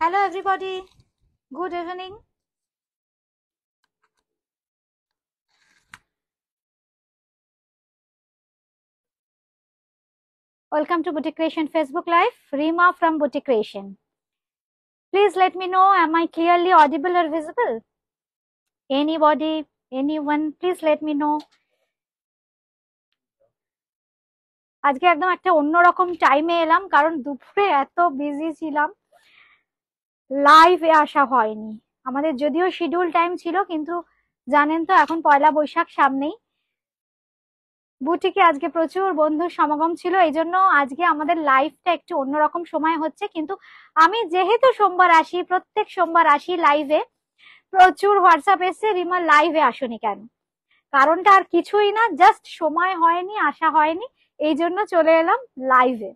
Hello everybody, good evening. Welcome to Boutique Creation Facebook Live. Rima from Boutique Creation. Please let me know, am I clearly audible or visible? Anybody, anyone, please let me know. আজকে একদম একটা অন্যরকম টাইমে এলাম কারণ দুপুরে এত busy ছিলাম, লাইভে আসা হয়নি। আমাদের যদিও শিডিউল টাইম ছিল, কিন্তু জানেন তো এখন পয়লা বৈশাখ সামনেই। বুটিকে আজকে প্রচুর বন্ধুর সমাগম ছিল, এই জন্য আজকে আমাদের লাইভটা একটু অন্যরকম সময় হচ্ছে। কিন্তু আমি যেহেতু সোমবার আসি, প্রত্যেক সোমবার আসি লাইভে, প্রচুর হোয়াটসঅ্যাপ এসছে রিমা লাইভে আসনি কেন। কারণটা আর কিছুই না, জাস্ট সময় হয়নি, আসা হয়নি, এই জন্য চলে এলাম লাইভে।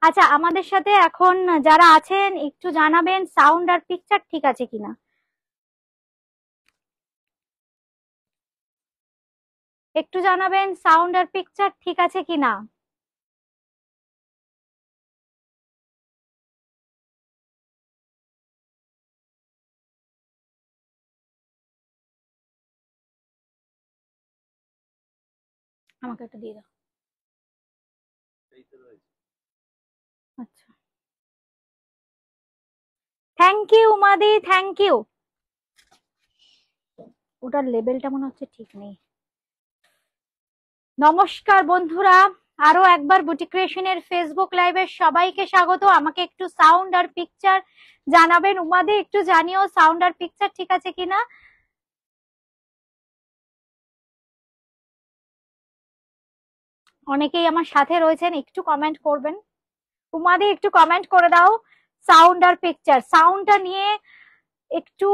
আচ্ছা, আমাদের সাথে এখন যারা আছেন একটু জানাবেন সাউন্ড আর পিকচার ঠিক আছে কিনা। একটু জানাবেন সাউন্ড আর পিকচার ঠিক আছে কিনা। আমাকে একটা দিয়ে দাও। আচ্ছা, থ্যাংক ইউ উমাদি, থ্যাংক ইউ। ওটার লেভেলটা মনে হচ্ছে ঠিক নেই। নমস্কার বন্ধুরা, আরো একবার বুটিক ক্রিয়েশনের ফেসবুক লাইভে সবাইকে স্বাগত। আমাকে একটু সাউন্ড আর পিকচার জানাবেন। উমাদি একটু জানিও সাউন্ড আর পিকচার ঠিক আছে কিনা। অনেকেই আমার সাথে রয়েছেন, একটু কমেন্ট করবেন। উমাদি একটু কমেন্ট করে দাও সাউন্ড আর পিকচার। সাউন্ডটা নিয়ে একটু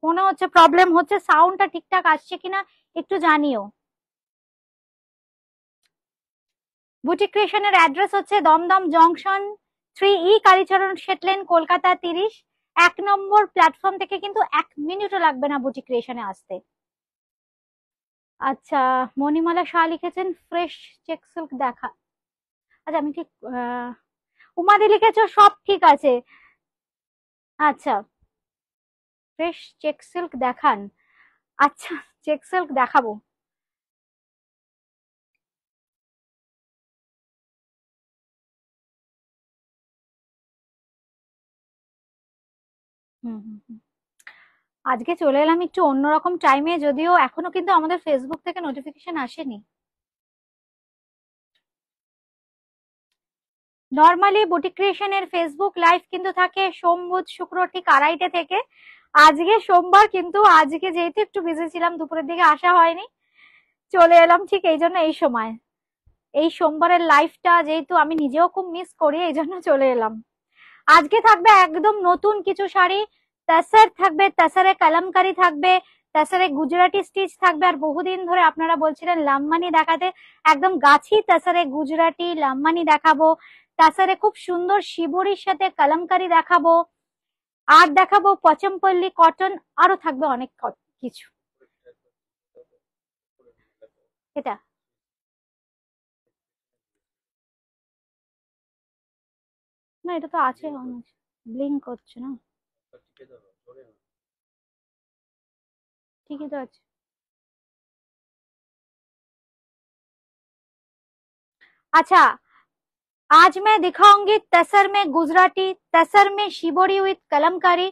মনে হচ্ছে প্রবলেম হচ্ছে, সাউন্ডটা ঠিকঠাক আসছে কিনা একটু জানিও। বুটিক ক্রিয়েশনের অ্যাড্রেস হচ্ছে দমদম জংশন 3E কালীচরণ শেটলেন, কলকাতা 30। 1 নম্বর প্ল্যাটফর্ম থেকে কিন্তু 1 মিনিটও লাগবে না বুটিক ক্রিয়েশনে আসতে। আচ্ছা, মণিমালা শাহ লিখেছেন ফ্রেশ চেক সিল্ক দেখা। আচ্ছা, আমি ঠিক উমাদি লিখেছো সব ঠিক আছে। আচ্ছা, ফ্রেশ চেক সিল্ক দেখান। আচ্ছা, চেক সিল্ক দেখাবো। হুম হুম হুম। আজকে চলে এলাম একটু অন্যরকম টাইমে, যদিও এখনো কিন্তু আমাদের ফেসবুক থেকে নোটিফিকেশন আসেনি। নর্মালি বুটিক ক্রিয়েশনের ফেসবুক লাইভ কিন্তু থাকে সোম বুধ শুক্র ঠিক 2:30 থেকে। আজকে সোমবার, কিন্তু আজকে যেহেতু একটু বিজি ছিলাম দুপুরের দিকে আসা হয়নি, চলে এলাম ঠিক এই জন্য এই সময়। এই সোমবারের লাইভটা যেহেতু আমি নিজেও খুব মিস করি, এই জন্য চলে এলাম। আজকে থাকবে একদম নতুন কিছু শাড়ি, তাসার থাকবে, তাসারে কালামকারি থাকবে, তাসারে গুজরাটি স্টিচ থাকবে। আর বহুদিন ধরে আপনারা বলছিলেন লাম্বানি দেখাতে, একদম গাছি তাসারে গুজরাটি লাম্বানি দেখাবো। তাসারে খুব সুন্দর শিবরির সাথে কালামকারি দেখাবো, আর দেখাবো পচমপল্লী কটন, আরো থাকবে অনেক কিছু। এটা না, এটা তো আছে, ব্লিঙ্ক করছে না, ঠিকই তো আছে। अच्छा, आज मैं दिखाऊंगी तसर में गुजराती, तसर में शिबोरी विथ कलमकारी,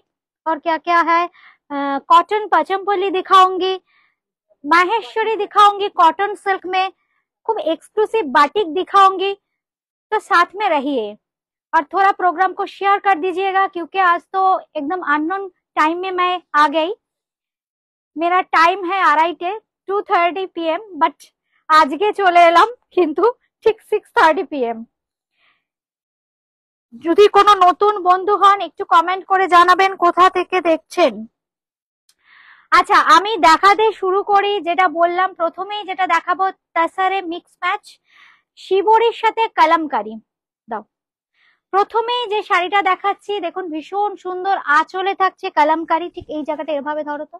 और क्या क्या है, कॉटन पचमपल्ली दिखाऊंगी, माहेश्वरी दिखाऊंगी कॉटन सिल्क में, खूब एक्सक्लूसिव बाटिक दिखाऊंगी। तो साथ में रहिए और थोड़ा प्रोग्राम को शेयर कर दीजिएगा, क्योंकि आज तो एकदम अननोन टाइम में मैं आ गई। मेरा टाइम है 2:30 2:30 PM, बट आज के चले एलाम किंतु ठीक 6:30 PM। যদি কোনো নতুন বন্ধু হন একটু কমেন্ট করে জানাবেন কোথা থেকে দেখছেন। আচ্ছা, আমি দেখাতে শুরু করি। যেটা বললাম প্রথমেই, যেটা দেখাবো তাসারে মিক্স ম্যাচ শিবরির সাথে কালামকারি। দাও, প্রথমেই যে শাড়িটা দেখাচ্ছি দেখুন, ভীষণ সুন্দর আঁচলে থাকছে কালামকারি। ঠিক এই জায়গাটা এভাবে ধরো তো,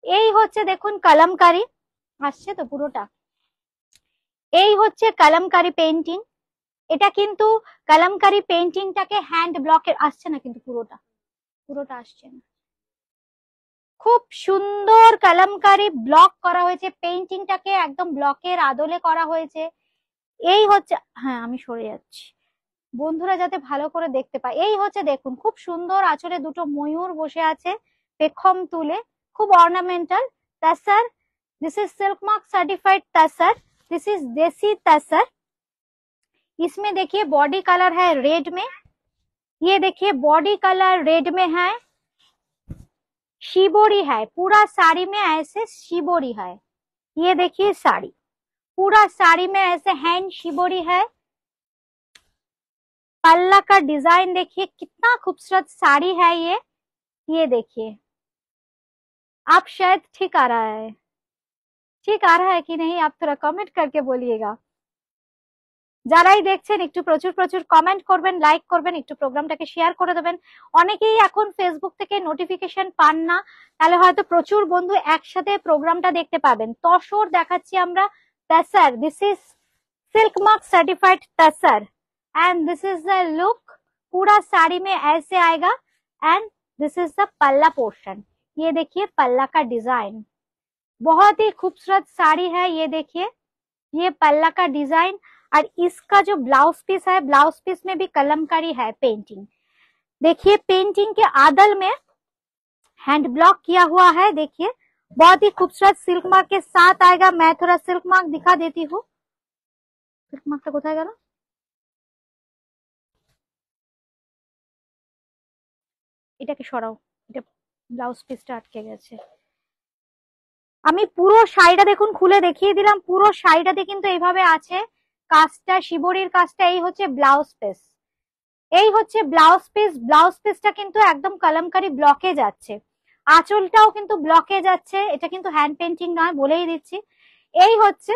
এই হচ্ছে দেখুন কালামকারি, আসছে তো পুরোটা। এই হচ্ছে কালামকারি পেইন্টিং, এটা কিন্তু কালামকারী পেইন্টিংটাকে হ্যান্ড ব্লকের আসছে না, কিন্তু পুরোটা আসছে না। খুব সুন্দর কালামকারী ব্লক করা হয়েছে, পেইন্টিংটাকে একদম ব্লকের আদলে করা হয়েছে। এই হচ্ছে, হ্যাঁ আমি সরে যাচ্ছি বন্ধুরা যাতে ভালো করে দেখতে পায়। এই হচ্ছে দেখুন, খুব সুন্দর আঁচলে দুটো ময়ূর বসে আছে পেখম তুলে, খুব ornamental. Tussar, this is silk mark certified tussar, this is desi tussar. इसमें देखिए बॉडी कलर है रेड में, ये देखिए बॉडी कलर रेड में है, शिबोरी है पूरा साड़ी में, ऐसे शिबोरी है। ये देखिए साड़ी, पूरा साड़ी में ऐसे हैंड शिबोरी है। पल्ला का डिजाइन देखिए कितना खूबसूरत साड़ी है ये देखिए। आप शायद ठीक आ रहा है, ঠিক आ रहा है कि नहीं आप थोड़ा कमेंट करके बोलिएगा। যারাই দেখছেন একটু প্রচুর প্রচুর কমেন্ট করবেন, লাইক করবেন, একটু প্রোগ্রামটাকে শেয়ার করে দেবেন। অনেকেই এখন ফেসবুক থেকে নোটিফিকেশন পান না, তাহলে হয়তো প্রচুর বন্ধু একসাথে প্রোগ্রামটা দেখতে পাবেন। তসর দেখাচ্ছি আমরা, tussar, this is silk mark certified tussar and this is the look. पूरा साड़ी में ऐसे आएगा and this is the pallu portion. ये देखिए पल्ला का डिजाइन, बहुत ही खूबसूरत साड़ी है। ये देखिए ये पल्ला का डिजाइन, और इसका जो ब्लाउज पीस है, ब्लाउज पीस में भी कलमकारी है पेंटिंग। देखिए पेंटिंग के आदल में हैंड ब्लॉक किया हुआ है, देखिए बहुत ही खूबसूरत सिल्क मार्क के साथ आएगा। मैं थोड़ा सिल्क मार्क दिखा देती हूँ। सिल्क मार्कটা কোথায় গেল? এটাকে সরাও, এটা ব্লাউজ পিসটা আটকে গেছে। আমি পুরো শাড়িটা দেখুন খুলে দেখিয়ে দিলাম, পুরো শাড়িটাতে কিন্তু এইভাবে আছে কাজটা, শিবরির কাজটা। এই হচ্ছে ব্লাউজ পিস, এই হচ্ছে ব্লাউজ পিস। ব্লাউজ পিসটা কিন্তু একদম কলমকারী ব্লকে যাচ্ছে, আঁচলটাও কিন্তু ব্লকে যাচ্ছে। এটা কিন্তু হ্যান্ড পেন্টিং নয়, বলেই দিচ্ছি। এই হচ্ছে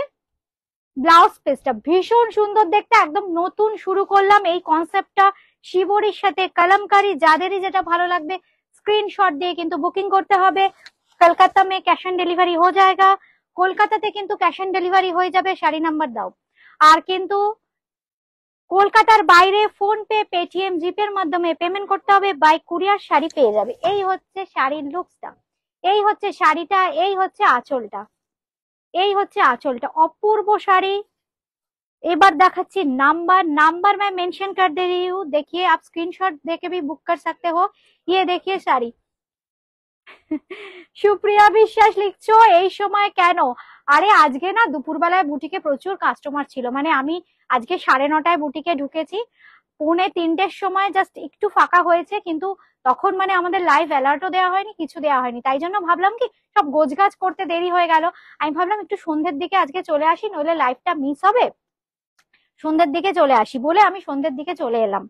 ব্লাউজ পিসটা, ভীষণ সুন্দর দেখতে, একদম নতুন শুরু করলাম এই কনসেপ্টটা শিবরির সাথে কলমকারী। যাদেরই যেটা ভালো লাগবে স্ক্রিনশট দিয়ে কিন্তু বুকিং করতে হবে। কলকাতা মে ক্যাশ অন ডেলিভারি হয়ে যায়গা, কলকাতাতে কিন্তু ক্যাশ অন ডেলিভারি হয়ে যাবে। শাড়ি নাম্বার দাও। আর কিন্তু কলকাতার বাইরে ফোন পে, পেটিএম, জিপের মাধ্যমে পেমেন্ট করতে হবে, বাই কুরিয়ার শাড়ি পেয়ে যাবে। এই হচ্ছে শাড়ির লুকসটা, এই হচ্ছে শাড়িটা, এই হচ্ছে আঁচলটা, এই হচ্ছে আঁচলটা, অপূর্ব শাড়ি। এবার দেখাচ্ছি नंबर मैं मेंशन कर दे रही हूँ, देखिए आप स्क्रीनशॉट देके भी बुक कर सकते हो। ये देखिए শাড়ি। সুপ্রিয়া বিশ্বাস লিখছো এই সময় কেন? আরে আজকে না দুপুরবেলায় বুটিকে প্রচুর কাস্টমার ছিল, মানে আমি আজকে 9:30টায় বুটিকে ঢুকেছি, 2:45-র সময় জাস্ট একটু ফাঁকা হয়েছে, কিন্তু তখন মানে আমাদের লাইভ অ্যালার্টও দেওয়া হয়নি, কিছু দেওয়া হয়নি। তাই জন্য ভাবলাম কি সব গোছগাছ করতে দেরি হয়ে গেল, আমি ভাবলাম একটু সন্ধ্যের দিকে আজকে চলে আসি, নইলে লাইভটা মিস হবে। সন্ধ্যের দিকে চলে আসি বলে আমি সন্ধ্যের দিকে চলে এলাম।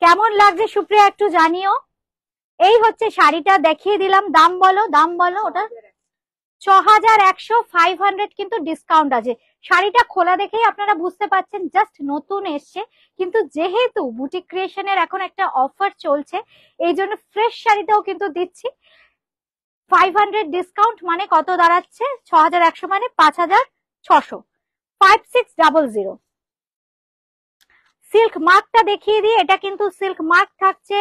কেমন লাগছে সুপ্রিয়া একটু জানিও। এই হচ্ছে শাড়িটা, দেখিয়ে দিলাম। দাম বলো, দাম বলো। ওটা 6100, 500 কিন্তু ডিসকাউন্ট আছে। শাড়িটা খোলা দেখেই আপনারা বুঝতে পারছেন জাস্ট নতুন এসছে, কিন্তু যেহেতু বুটিক ক্রিয়েশনের এখন একটা অফার চলছে, এই জন্য ফ্রেশ শাড়িটাও কিন্তু দিচ্ছি। 500 ডিসকাউন্ট মানে কত দাঁড়াচ্ছে? 6100 মানে 5600, 5600। सिल्क मार्क टा देखिए दिए, এটা কিন্তু सिल्क मार्क থাকছে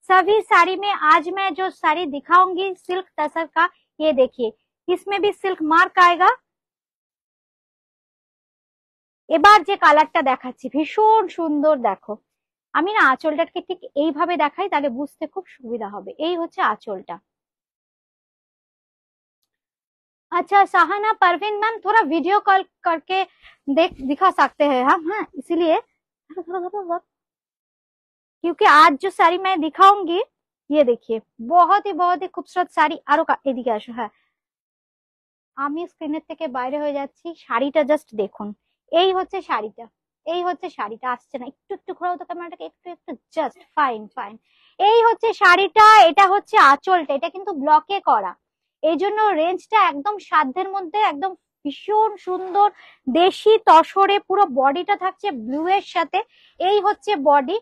सभी साड़ी में। आज मैं जो साड़ी दिखाऊंगी सिल्क तसर का, ये देखिए इसमें भी सिल्क मार्क आएगा। এবার যে কালারটা দেখাচ্ছি ভীষণ সুন্দর, দেখো আমি না আঁচলটাকে ঠিক এইভাবে দেখাই, তাহলে বুঝতে খুব সুবিধা হবে। এই হচ্ছে আঁচলটা। अच्छा सहाना परवीन मैम थोड़ा वीडियो कॉल करके दिखा सकते हैं हम, हाँ इसीलिए क्योंकि आज जो साड़ी मैं दिखाऊंगी ये देखिए बहुत ही खूबसूरत साड़ी। আরো এদিকে আসো। হ্যাঁ আমি স্ক্রিনের থেকে বাইরে হয়ে যাচ্ছি, শাড়িটা জাস্ট দেখুন। এই হচ্ছে শাড়িটা, এই হচ্ছে শাড়িটা। আসছে না, একটু একটু ঘোরাও তো ক্যামেরাটাকে, একটু একটু, জাস্ট ফাইন ফাইন। এই হচ্ছে শাড়িটা, এটা হচ্ছে আঁচলটা, এটা কিন্তু ব্লকে করা, এই জন্য রেঞ্জটা একদম সাধ্যের মধ্যে, একদম ভীষণ সুন্দর দেশি তসরে। পুরো বডিটা থাকছে ব্লু এর সাথে। এই হচ্ছে বডি,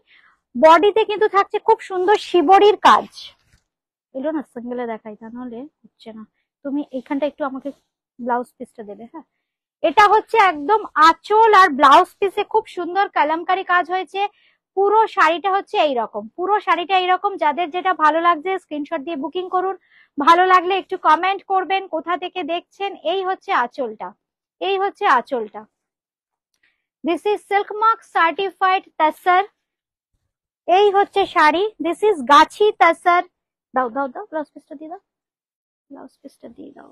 বডিতে কিন্তু থাকছে খুব সুন্দর শিবরির কাজ। এলো না সিঙ্গেলে দেখাই, তা নাহলে হচ্ছে না। তুমি এইখানটা একটু আমাকে ব্লাউজ পিসটা দেবে। হ্যাঁ এটা হচ্ছে একদম আঁচল আর ব্লাউজ পিসে খুব সুন্দর কালামকারী কাজ হয়েছে। পুরো শাড়িটা হচ্ছে এইরকম, পুরো শাড়িটা এইরকম। যাদের যেটা ভালো লাগছে স্ক্রিনশট দিয়ে বুকিং করুন। ভালো লাগলে একটু কমেন্ট করবেন কোথা থেকে দেখছেন। এই হচ্ছে আঁচলটা, এই হচ্ছে আঁচলটা। This is silk mark certified tussar. এই হচ্ছে শাড়ি, দিস ইজ গাছি তাসার। দাও দাও দাও, ব্লাউজ পিসটা দিয়ে দাও, ব্লাউজ পিসটা দিয়ে দাও।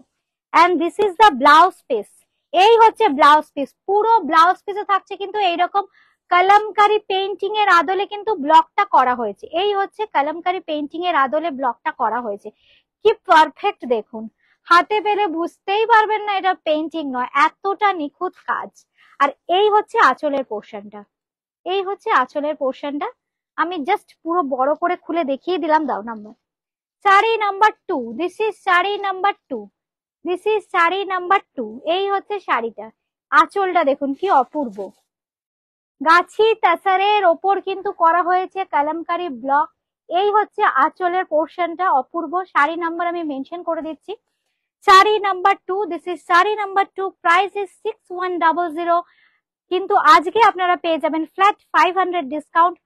And this is the blouse piece. এই হচ্ছে ব্লাউজ পিস। পুরো ব্লাউজ পিসে থাকছে কিন্তু এইরকম কলমকারী পেইন্টিং এর আদলে কিন্তু ব্লকটা করা হয়েছে। এই হচ্ছে কলমকারী পেইন্টিং এর আদলে ব্লকটা করা হয়েছে। কি পারফেক্ট দেখুন, হাতে পেলে বুঝতেই পারবেন না এটা পেইন্টিং নয়, এতটা নিখুঁত কাজ। আর এই হচ্ছে আঁচলের পোর্শনটা, এই হচ্ছে আঁচলের পোর্শনটা। আমি জাস্ট পুরো বড় করে খুলে দেখিয়ে দিলাম। দাও number, sari number 2। This is sari number 2, this is sari number 2। এই হচ্ছে শাড়িটা, আঁচলটা দেখুন কি অপূর্ব। গাছি তাসারের ওপর কিন্তু করা হয়েছে কলমকারী ব্লক। এই হচ্ছে আঁচলের পোর্শনটা, অপূর্ব। শাড়ি নাম্বার আমি মেনশন করে দিচ্ছি, sari number 2। This is sari number 2। Price is 6100, কিন্তু আজকে আপনারা পেয়ে যাবেন ফ্ল্যাট 500 ডিসকাউন্ট,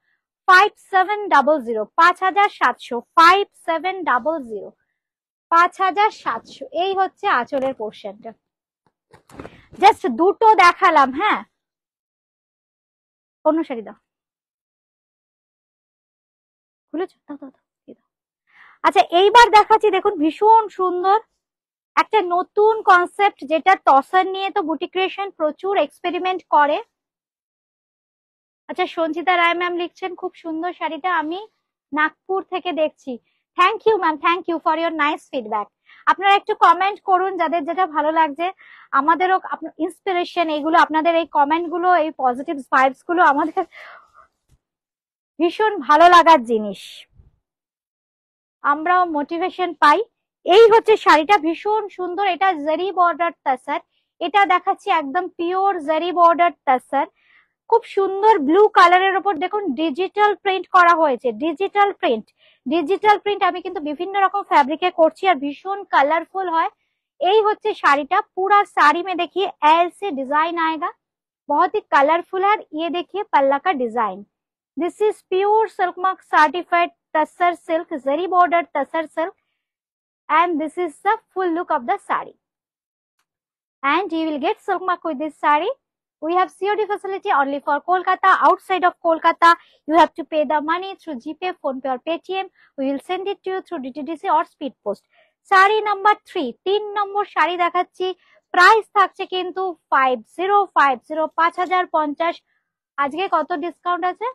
5700, 5700, 5700, 5700। এই হচ্ছে আঁচলের পোর্শনটা। জাস্ট দুটো দেখালাম। হ্যাঁ, অন্য শাড়ি দাও, খুলেছো? দাও দাও দাও, দিয়ে দাও। আচ্ছা, এইবার দেখাচ্ছি, দেখুন ভীষণ সুন্দর একটা নতুন কনসেপ্ট, যেটা টসার নিয়ে তো বুটিক ক্রিয়েশন প্রচুর এক্সপেরিমেন্ট করে। আচ্ছা, সঞ্চিতা রায় ম্যাম লিখছেন খুব সুন্দর শাড়িটা, আমি নাগপুর থেকে দেখছি। Thank you ma'am, thank you for your nice feedback. আপনারা একটু কমেন্ট করুন যাদের যেটা ভালো লাগছে। আমাদেরও ইন্সপিরেশন এইগুলো, আপনাদের এই কমেন্ট গুলো, এই পজিটিভ ভাইবস গুলো আমাদের ভীষণ ভালো লাগার জিনিস, আমরাও মোটিভেশন পাই। এই হচ্ছে শাড়িটা, ভীষণ সুন্দর। এটা জারি বর্ডার তাসার, এটা দেখাচ্ছি একদম পিওর জারি বর্ডার তাসার। খুব সুন্দর ব্লু কালারের উপর দেখুন ডিজিটাল প্রিন্ট করা হয়েছে, ডিজিটাল প্রিন্ট। ডিজিটাল প্রিন্ট আমি কিন্তু বিভিন্ন রকম ফ্যাব্রিকে করছি আর ভীষণ কালারফুল হয়। এই হচ্ছে শাড়িটা, पूरा साड़ी में देखिए ऐसे डिजाइन आएगा, बहुत ही कलरफुल है। ये देखिए पल्ला का design. This is pure silk mark certified tussar silk, zari border tussar silk, and this is the full look of the saree. And you will get silk mark with this saree. We have COD facility only for Kolkata. Outside of Kolkata, you have to pay the money through GPay, PhonePe or Paytm. We will send it to you through DTDC or Speed Post. Sari number 3, 3 নম্বর শাড়ি দেখাচ্ছি। Price থাকছে কিন্তু 5050, 5050। আজকে কত discount আছে?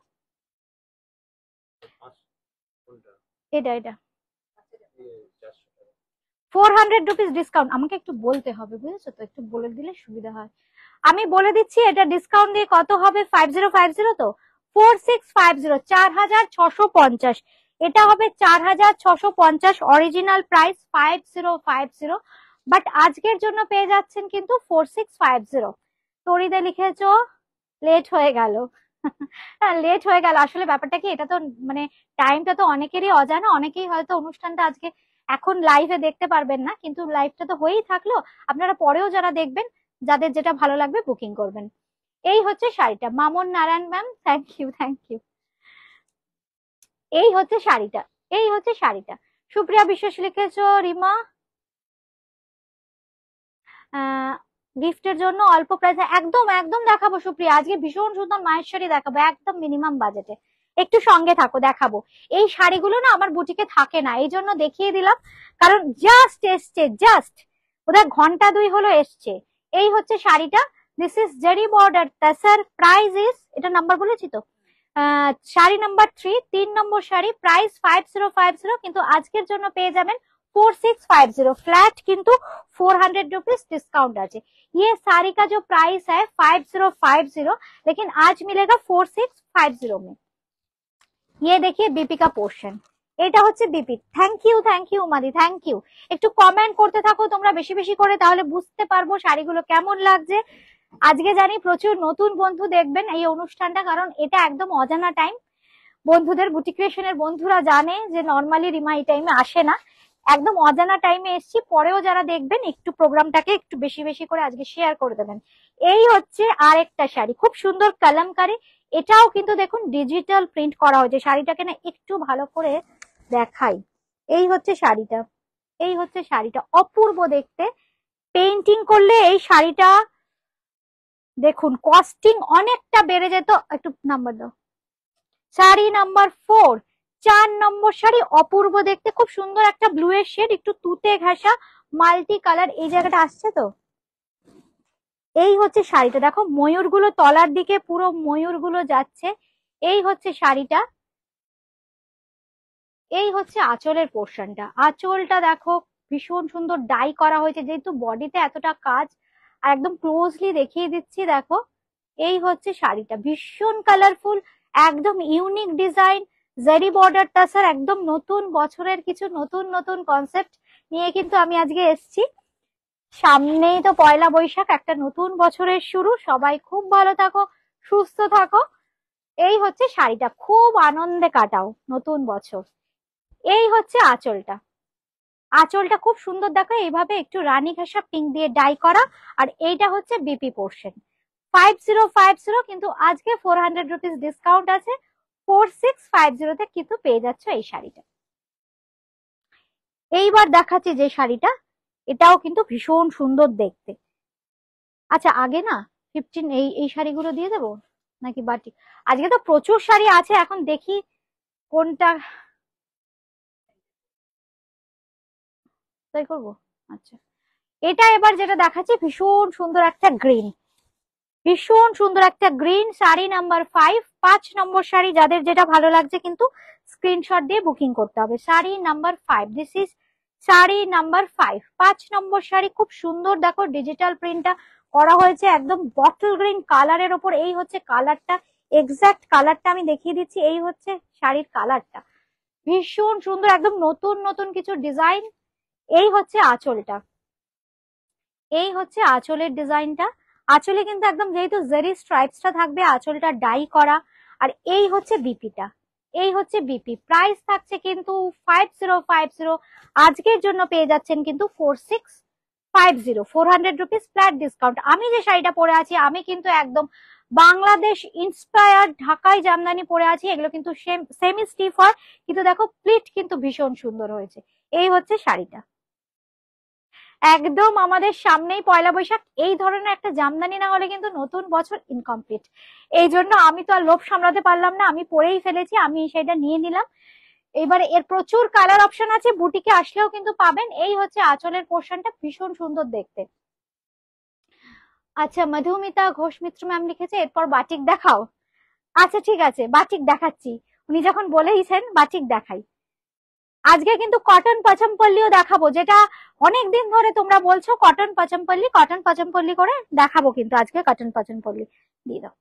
এটা এটা 400 rupees discount. আমাকে একটু বলতে হবে, বুঝেছো তো, একটু বলে দিলে সুবিধা হয়। আমি বলে দিচ্ছি, এটা ডিসকাউন্ট দিয়ে কত হবে? 5050 তো 4650, 4650। এটা হবে 4650, অরিজিনাল প্রাইস 5050, বাট আজকের জন্য পেয়ে যাচ্ছেন কিন্তু 4650। তরিদে লিখেছো লেট হয়ে গেল। লেট হয়ে গেল, আসলে ব্যাপারটা কি, এটা তো মানে টাইমটা তো অনেকেরই অজানা। অনেকেই হয়তো অনুষ্ঠানটা আজকে এখন লাইভে দেখতে পারবেন না, কিন্তু লাইভটা তো হয়েই থাকলো। আপনারা পরেও যারা দেখবেন, যাদের যেটা ভালো লাগবে বুকিং করবেন। এই হচ্ছে শাড়িটা। Mamun Narayan ma'am, thank you, thank you. এই হচ্ছে শাড়িটা, এই হচ্ছে শাড়িটা। সুপ্রিয়া বিশ্বাস লিখেছো, রিমা গিফটের জন্য অল্প প্রাইসে একদম একদম দেখাবো সুপ্রিয়া। আজকে ভীষণ সুন্দর মায়ের শাড়ি দেখাবো, একদম মিনিমাম বাজেটে। একটু সঙ্গে থাকো, দেখাবো। এই শাড়িগুলো না আমার বুটিকে থাকে না, এই জন্য দেখিয়ে দিলাম, কারণ জাস্ট এসছে, জাস্ট ওদের ঘন্টা 2 হলো এসছে। এই হচ্ছে শাড়িটা, this is zari border তাসার। Price is, এটা নাম্বার বলেছি তো, শাড়ি নাম্বার 3, 3 নম্বর শাড়ি। প্রাইস 5050, কিন্তু আজকের জন্য পেয়ে যাবেন 4650, फ्लैट किंतु 400 रुपीज डिस्काउंट আছে। ये साड़ी का जो प्राइस है 5050, लेकिन आज मिलेगा 4650 में। ये देखिए बीपी का पोर्शन, এটা হচ্ছে BP. Thank you Madi, thank you. একটু কমেন্ট করতে থাকো তোমরা বেশি বেশি করে, তাহলে বুঝতে পারবো শাড়িগুলো কেমন লাগছে। আজকে জানি প্রচুর নতুন বন্ধু দেখবেন এই অনুষ্ঠানটা, কারণ এটা একদম অজানা টাইম। বন্ধুদের বুটিক ক্রিয়েশনের বন্ধুরা জানে যে নর্মালি রিমা এই টাইমে আসে না, একদম অজানা টাইমে এসছি, পরেও যারা দেখবেন একটু প্রোগ্রামটাকে একটু বেশি বেশি করে আজকে শেয়ার করে দেবেন। এই হচ্ছে আরেকটা শাড়ি, খুব সুন্দর কালামকারী, এটাও কিন্তু দেখুন ডিজিটাল প্রিন্ট করা হয়েছে। শাড়িটাকে না একটু ভালো করে দেখাই। এই হচ্ছে শাড়িটা, এই হচ্ছে শাড়িটা, অপূর্ব দেখতে। পেইন্টিং করলে এই শাড়িটা দেখুন কস্টিং অনেকটা বেড়ে যেত। একটু নাম্বার দাও, শাড়ি নাম্বার 4, 4 নম্বর শাড়ি, অপূর্ব দেখতে, খুব সুন্দর একটা ব্লু এর শেড, একটু তুতে ঘাসা মাল্টি কালার, এই জায়গাটা আসছে তো। এই হচ্ছে শাড়িটা, দেখো ময়ূর গুলো তলার দিকে, পুরো ময়ূর গুলো যাচ্ছে। এই হচ্ছে শাড়িটা, এই হচ্ছে আঁচলের পোর্শনটা। আঁচলটা দেখো ভীষণ সুন্দর ডাই করা হয়েছে, যেহেতু বডিতে এতটা কাজ। আর একদম ক্লোজলি দেখিয়ে দিচ্ছি, দেখো এই হচ্ছে শাড়িটা, ভীষণ কালারফুল, একদম ইউনিক ডিজাইন, জারি বর্ডার টাসার, একদম নতুন বছরের কিছু নতুন নতুন কনসেপ্ট নিয়ে কিন্তু আমি আজকে এসেছি। সামনেই তো পয়লা বৈশাখ, একটা নতুন বছরের শুরু। সবাই খুব ভালো থাকো, সুস্থ থাকো। এই হচ্ছে শাড়িটা, খুব আনন্দে কাটাও নতুন বছর। এই হচ্ছে আঁচলটা, আঁচলটা খুব সুন্দর দেখো, এইভাবে একটু রানী ঘাসা পিঙ্ক দিয়ে ডাই করা। আর এইটা হচ্ছে বিপি পোর্শন। 5050, কিন্তু আজকে 400 রুপিস ডিসকাউন্ট আছে, 4650 তে কিন্তু পেয়ে যাচ্ছ এই শাড়িটা। এইবার দেখাচ্ছি যে শাড়িটা, এটাও কিন্তু ভীষণ সুন্দর দেখতে। আচ্ছা আগে না 15 এই শাড়িগুলো দিয়ে দেবো নাকি বাটিক? আজকে তো প্রচুর শাড়ি আছে, এখন দেখি কোনটা তাই করবো। আচ্ছা, এটা এবার যেটা দেখাচ্ছি ভীষণ সুন্দর একটা গ্রিন, ভীষণ সুন্দর একটা গ্রিন, শাড়ি নাম্বার 5, 5 নম্বর শাড়ি। যাদের যেটা ভালো লাগছে কিন্তু স্ক্রিনশট দিয়ে বুকিং করতে হবে। Sari number 5, this is sari number 5, 5 নম্বর শাড়ি, খুব সুন্দর দেখো ডিজিটাল প্রিন্টটা করা হয়েছে একদম বটল গ্রিন কালারের ওপর। এই হচ্ছে কালারটা, এক্সাক্ট কালারটা আমি দেখিয়ে দিচ্ছি। এই হচ্ছে শাড়ির কালারটা, ভীষণ সুন্দর, একদম নতুন নতুন কিছু ডিজাইন। এই হচ্ছে আঁচলটা, এই হচ্ছে আঁচলের ডিজাইনটা। আঁচলে কিন্তু একদম যেহেতু জেরি স্ট্রাইপসটা থাকবে, আঁচলটা ডাই করা। আর এই হচ্ছে বিপিটা, এই হচ্ছে বিপি। প্রাইস থাকছে কিন্তু 5050, আজকের জন্য পেয়ে যাচ্ছেন কিন্তু 4650, 400 রুপিস ফ্ল্যাট ডিসকাউন্ট। আমি যে শাড়িটা পরে আছি, আমি কিন্তু একদম বাংলাদেশ ইন্সপায়ার্ড ঢাকাই জামদানি পরে আছি। এগুলো কিন্তু সেমি স্টিফ হয়, কিন্তু দেখো প্লিট কিন্তু ভীষণ সুন্দর হয়েছে। এই হচ্ছে শাড়িটা, একদম আমাদের সামনেই পয়লা বৈশাখ, এই ধরনের একটা জামদানি না হলে কিন্তু নতুন বছর ইনকমপ্লিট। এই জন্য আমি তো আর লোভ সামলাতে পারলাম না, আমি পরেই ফেলেছি, আমি সেটা নিয়ে নিলাম। এবারে এর প্রচুর কালার অপশন আছে, বুটিকে আসলেও কিন্তু পাবেন। এই হচ্ছে আঁচলের পোর্শনটা, ভীষণ সুন্দর দেখতে। আচ্ছা, মধুমিতা ঘোষ মিত্র ম্যাম লিখেছে এরপর বাটিক দেখাও। আচ্ছা ঠিক আছে, বাটিক দেখাচ্ছি, উনি যখন বলেইছেন বাটিক দেখাই। আজকে কিন্তু কটন পাচমপল্লিও দেখাবো, যেটা অনেকদিন ধরে তোমরা বলছো কটন পাচমপল্লি, কটন পাচমপল্লি করে দেখাবো কিন্তু আজকে কটন পাচমপল্লি দিয়ে দাও।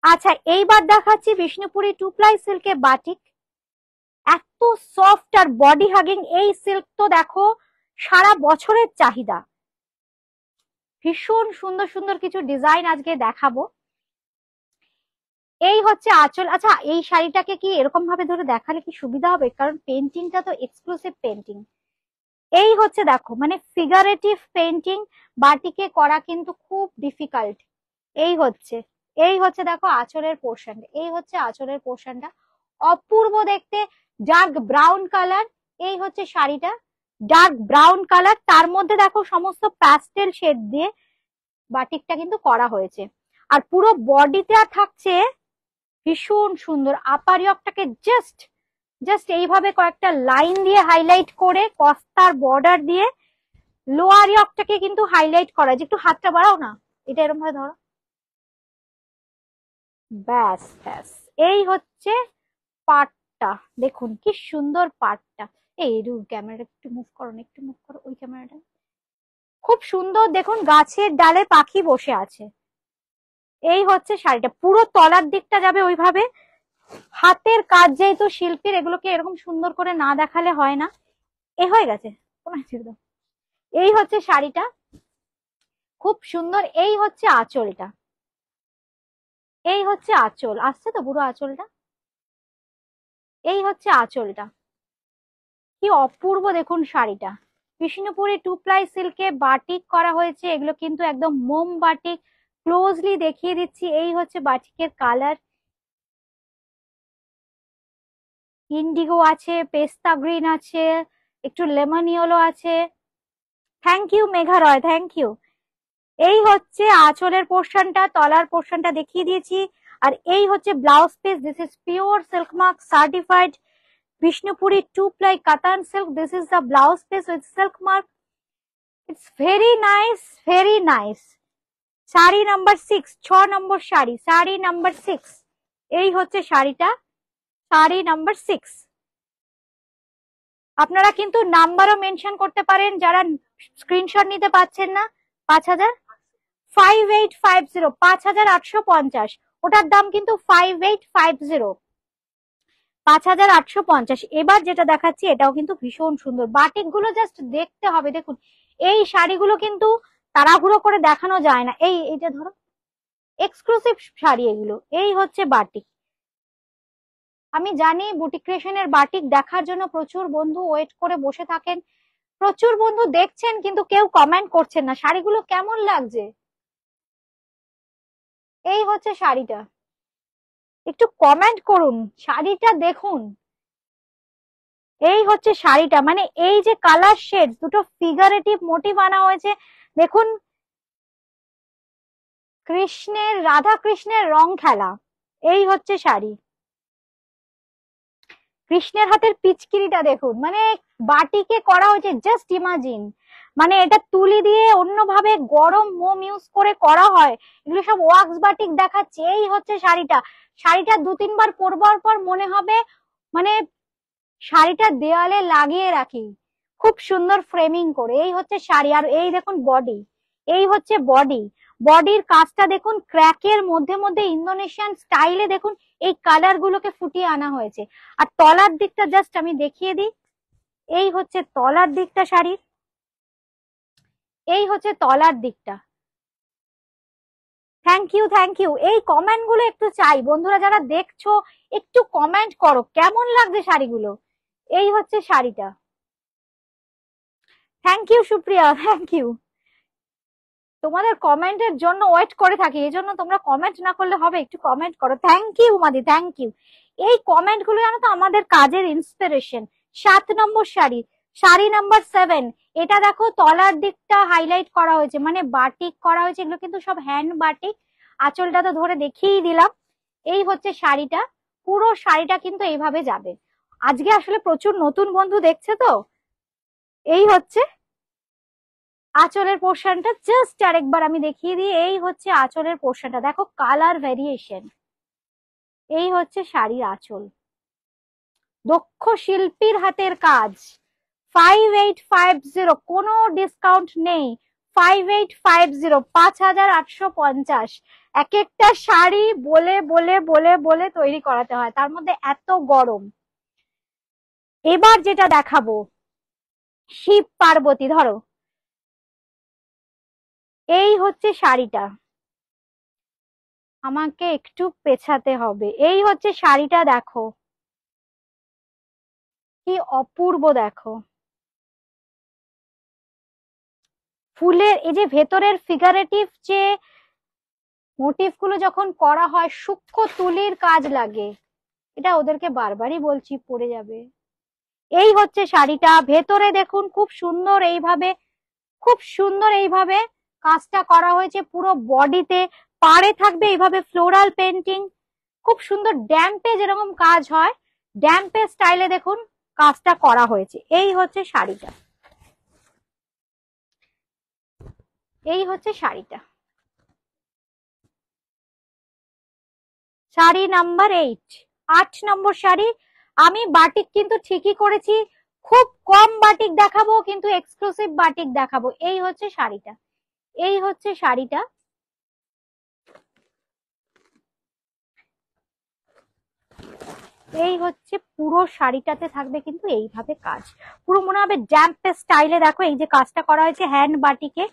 আচ্ছা, এইবার দেখাচ্ছি বিষ্ণুপুরি 2 প্লাই সিল্কে বাটিক। এত সফট আর বডি হাগিং এই সিল্ক তো দেখো সারা বছরের চাহিদা। ভীষণ সুন্দর সুন্দর কিছু ডিজাইন আজকে দেখাবো। এই হচ্ছে আঁচল। আচ্ছা, এই শাড়িটাকে কি এরকম ভাবে ধরে দেখালে কি সুবিধা হবে, কারণ পেন্টিংটা তো এক্সক্লুসিভ পেন্টিং। এই হচ্ছে দেখো, মানে ফিগারেটিভ পেন্টিং বাটিকে করা কিন্তু খুব ডিফিকাল্ট। এই হচ্ছে, এই হচ্ছে দেখো আঁচলের পোর্শন, এই হচ্ছে আঁচলের পোর্শনটা, অপূর্ব দেখতে, ডার্ক ব্রাউন কালার। এই হচ্ছে শাড়িটা, ডার্ক ব্রাউন কালার, তার মধ্যে দেখো সমস্ত প্যাস্টেল শেড দিয়ে বাটিকটা কিন্তু করা হয়েছে। আর পুরো বডিতে থাকছে ভীষণ সুন্দর, আপার ইয়কটাকে জাস্ট জাস্ট এইভাবে কয়েকটা লাইন দিয়ে হাইলাইট করে, কস্তার বর্ডার দিয়ে লোয়ার ইয়কটাকে কিন্তু হাইলাইট করা। যে একটু হাতটা বাড়াও না, এটা এরকম ভাবে ধরো, ব্যাস ব্যাস। এই হচ্ছে পাটটা, দেখুন কি সুন্দর পাটটা। এই ক্যামেরাটা একটু মুভ করো না, একটু মুভ করো ওই ক্যামেরাটা। খুব সুন্দর দেখুন, গাছের ডালে পাখি বসে আছে। এই হচ্ছে শাড়িটা, পুরো তলার দিকটা যাবে ওইভাবে। হাতের কাজ যেহেতু শিল্পীর, এগুলোকে এরকম সুন্দর করে না দেখালে হয় না। এ হয়ে গেছে, এই হচ্ছে শাড়িটা, খুব সুন্দর। এই হচ্ছে আঁচলটা, এই হচ্ছে আঁচল, আসছে তো পুরো আঁচলটা। এই হচ্ছে আঁচলটা, কি অপূর্ব দেখুন শাড়িটা, বিষ্ণুপুরি 2 প্লাই সিল্কে বাটিক করা হয়েছে, এগুলো কিন্তু একদম মোম বাটিক। ক্লোজলি দেখিয়ে দিচ্ছি, এই হচ্ছে বাটিকের কালার, ইন্ডিগো আছে, পেস্তা গ্রিন আছে, একটু লেমন ইয়েলো আছে। Thank you Megha Roy, thank you. এই হচ্ছে আঁচলের পোর্শনটা, তলার পোর্শনটা দেখিয়ে দিয়েছি। আর এই হচ্ছে blouse piece, this is pure silk mark certified Bishnupuri 2 ply katan silk. This is the blouse piece with silk mark. It's very nice, very nice. Sari number 6, 6 নম্বর শাড়ি, শাড়ি নাম্বার 6। এই হচ্ছে শাড়িটা, শাড়ি নাম্বার 6। আপনারা কিন্তু নাম্বারও মেনশন করতে পারেন যারা স্ক্রিনশট নিতে পারছেন না। 5850, 5850, ওটার দাম কিন্তু 5850, 5850। এবার যেটা দেখাচ্ছি এটাও কিন্তু ভীষণ সুন্দর, বাটিক গুলো জাস্ট দেখতে হবে। দেখুন এই শাড়িগুলো কিন্তু তাড়াহুড়ো করে দেখানো যায় না। এইটা ধরো এক্সক্লুসিভ শাড়ি এগুলো। এই হচ্ছে বাটিক। আমি জানি বুটিক ক্রিয়েশনের বাটিক দেখার জন্য প্রচুর বন্ধু ওয়েট করে বসে থাকেন, প্রচুর বন্ধু দেখছেন কিন্তু কেউ কমেন্ট করছেন না শাড়িগুলো কেমন লাগছে। এই হচ্ছে শাড়িটা, একটু কমেন্ট করুন, শাড়িটা দেখুন। এই হচ্ছে শাড়িটা, মানে এই যে কালার শেড, দুটো ফিগারেটিভ মোটিভ আনা হয়েছে। দেখুন কৃষ্ণের, রাধা কৃষ্ণের রং খেলা। এই হচ্ছে শাড়ি, কৃষ্ণের হাতের পিচকিরিটা দেখুন, মানে বাটিকে করা হয়েছে, জাস্ট ইমাজিন। মানে এটা তুলি দিয়ে অন্যভাবে গরম মোম ইউজ করে করা হয়, এগুলো সব ওয়াক্স বাটিক দেখাচ্ছে। এই হচ্ছে শাড়িটা, শাড়িটা 2-3 বার পরবার পর মনে হবে মানে শাড়িটা দেওয়ালে লাগিয়ে রাখি, খুব সুন্দর ফ্রেমিং করে। এই হচ্ছে শাড়ি। আর এই দেখুন বডি, এই হচ্ছে বডি, বডির কাজটা দেখুন, ক্র্যাকের মধ্যে মধ্যে ইন্দোনেশিয়ান স্টাইলে দেখুন এই কালার গুলোকে ফুটিয়ে আনা হয়েছে। আর তলার দিকটা জাস্ট আমি দেখিয়ে দিই, এই হচ্ছে তলার দিকটা শাড়ির, এই হচ্ছে তলার দিকটা। Thank you, thank you. এই কমেন্ট গুলো একটু চাই, বন্ধুরা যারা দেখছো একটু কমেন্ট করো কেমন লাগছে শাড়িগুলো। এই হচ্ছে শাড়িটা। Thank you Supriya, thank you. তোমাদের কমেন্টের জন্য ওয়েট করে থাকি, এই জন্য তোমরা কমেন্ট না করলে হবে, একটু কমেন্ট করো। Thank you Madi, thank you. এই কমেন্ট গুলো জানো তো আমাদের কাজের ইন্সপিরেশন। 7 নম্বর শাড়ি, শাড়ি নাম্বার 7। এটা দেখো তলার দিকটা হাইলাইট করা হয়েছে, মানে বাটিক করা হয়েছে, এগুলো কিন্তু সব হ্যান্ড বাটিক। আঁচলটা তো ধরে দেখিয়েই দিলাম। এই হচ্ছে শাড়িটা, পুরো শাড়িটা কিন্তু এইভাবে যাবে। আজকে আসলে প্রচুর নতুন বন্ধু দেখছে তো। এই হচ্ছে আঁচলের পোর্শনটা, জাস্ট আরেকবার আমি দেখিয়ে দিই। এই হচ্ছে আঁচলের পোর্শনটা, দেখো কালার ভেরিয়েশন। এই হচ্ছে শাড়ির আঁচল, দক্ষ শিল্পীর হাতের কাজ। 5850, কোনো ডিসকাউন্ট নেই। 5850, 5850। এক একটা শাড়ি বলে বলে বলে বলে তৈরি করাতে হয়, তার মধ্যে এত গরম। এবার যেটা দেখাবো শিব পার্বতী, ধরো এই হচ্ছে শাড়িটা, আমাকে একটু পেছাতে হবে। এই হচ্ছে শাড়িটা, দেখো কি অপূর্ব, দেখো ফুলের এই যে ভেতরের ফিগারেটিভ যে মোটিভ গুলো যখন করা হয়, সূক্ষ্ম তুলির কাজ লাগে। এটা ওদেরকে বারবারই বলছি, পড়ে যাবে। এই হচ্ছে শাড়িটা, ভেতরে দেখুন খুব সুন্দর এইভাবে, খুব সুন্দর এইভাবে কাজটা করা হয়েছে পুরো বডিতে। পাড়ে থাকবে এইভাবে ফ্লোরাল পেন্টিং, খুব সুন্দর ড্যাম্পে যেরকম কাজ হয়, ড্যাম্পে স্টাইলে দেখুন কাজটা করা হয়েছে। এই হচ্ছে শাড়িটা, এই হচ্ছে শাড়িটা, শাড়ি নাম্বার 8, 8 নম্বর শাড়ি। আমি বাটিক কিন্তু ঠিকই করেছি, খুব কম বাটিক দেখাবো কিন্তু এক্সক্লুসিভ বাটিক দেখাবো। এই হচ্ছে শাড়িটা, এই হচ্ছে শাড়িটা। এই হচ্ছে পুরো শাড়িটাতে থাকবে কিন্তু এইভাবে কাজ, পুরো মনে হবে ড্যাম্প স্টাইলে। দেখো এই যে কাজটা করা হয়েছে হ্যান্ড বাটিকে,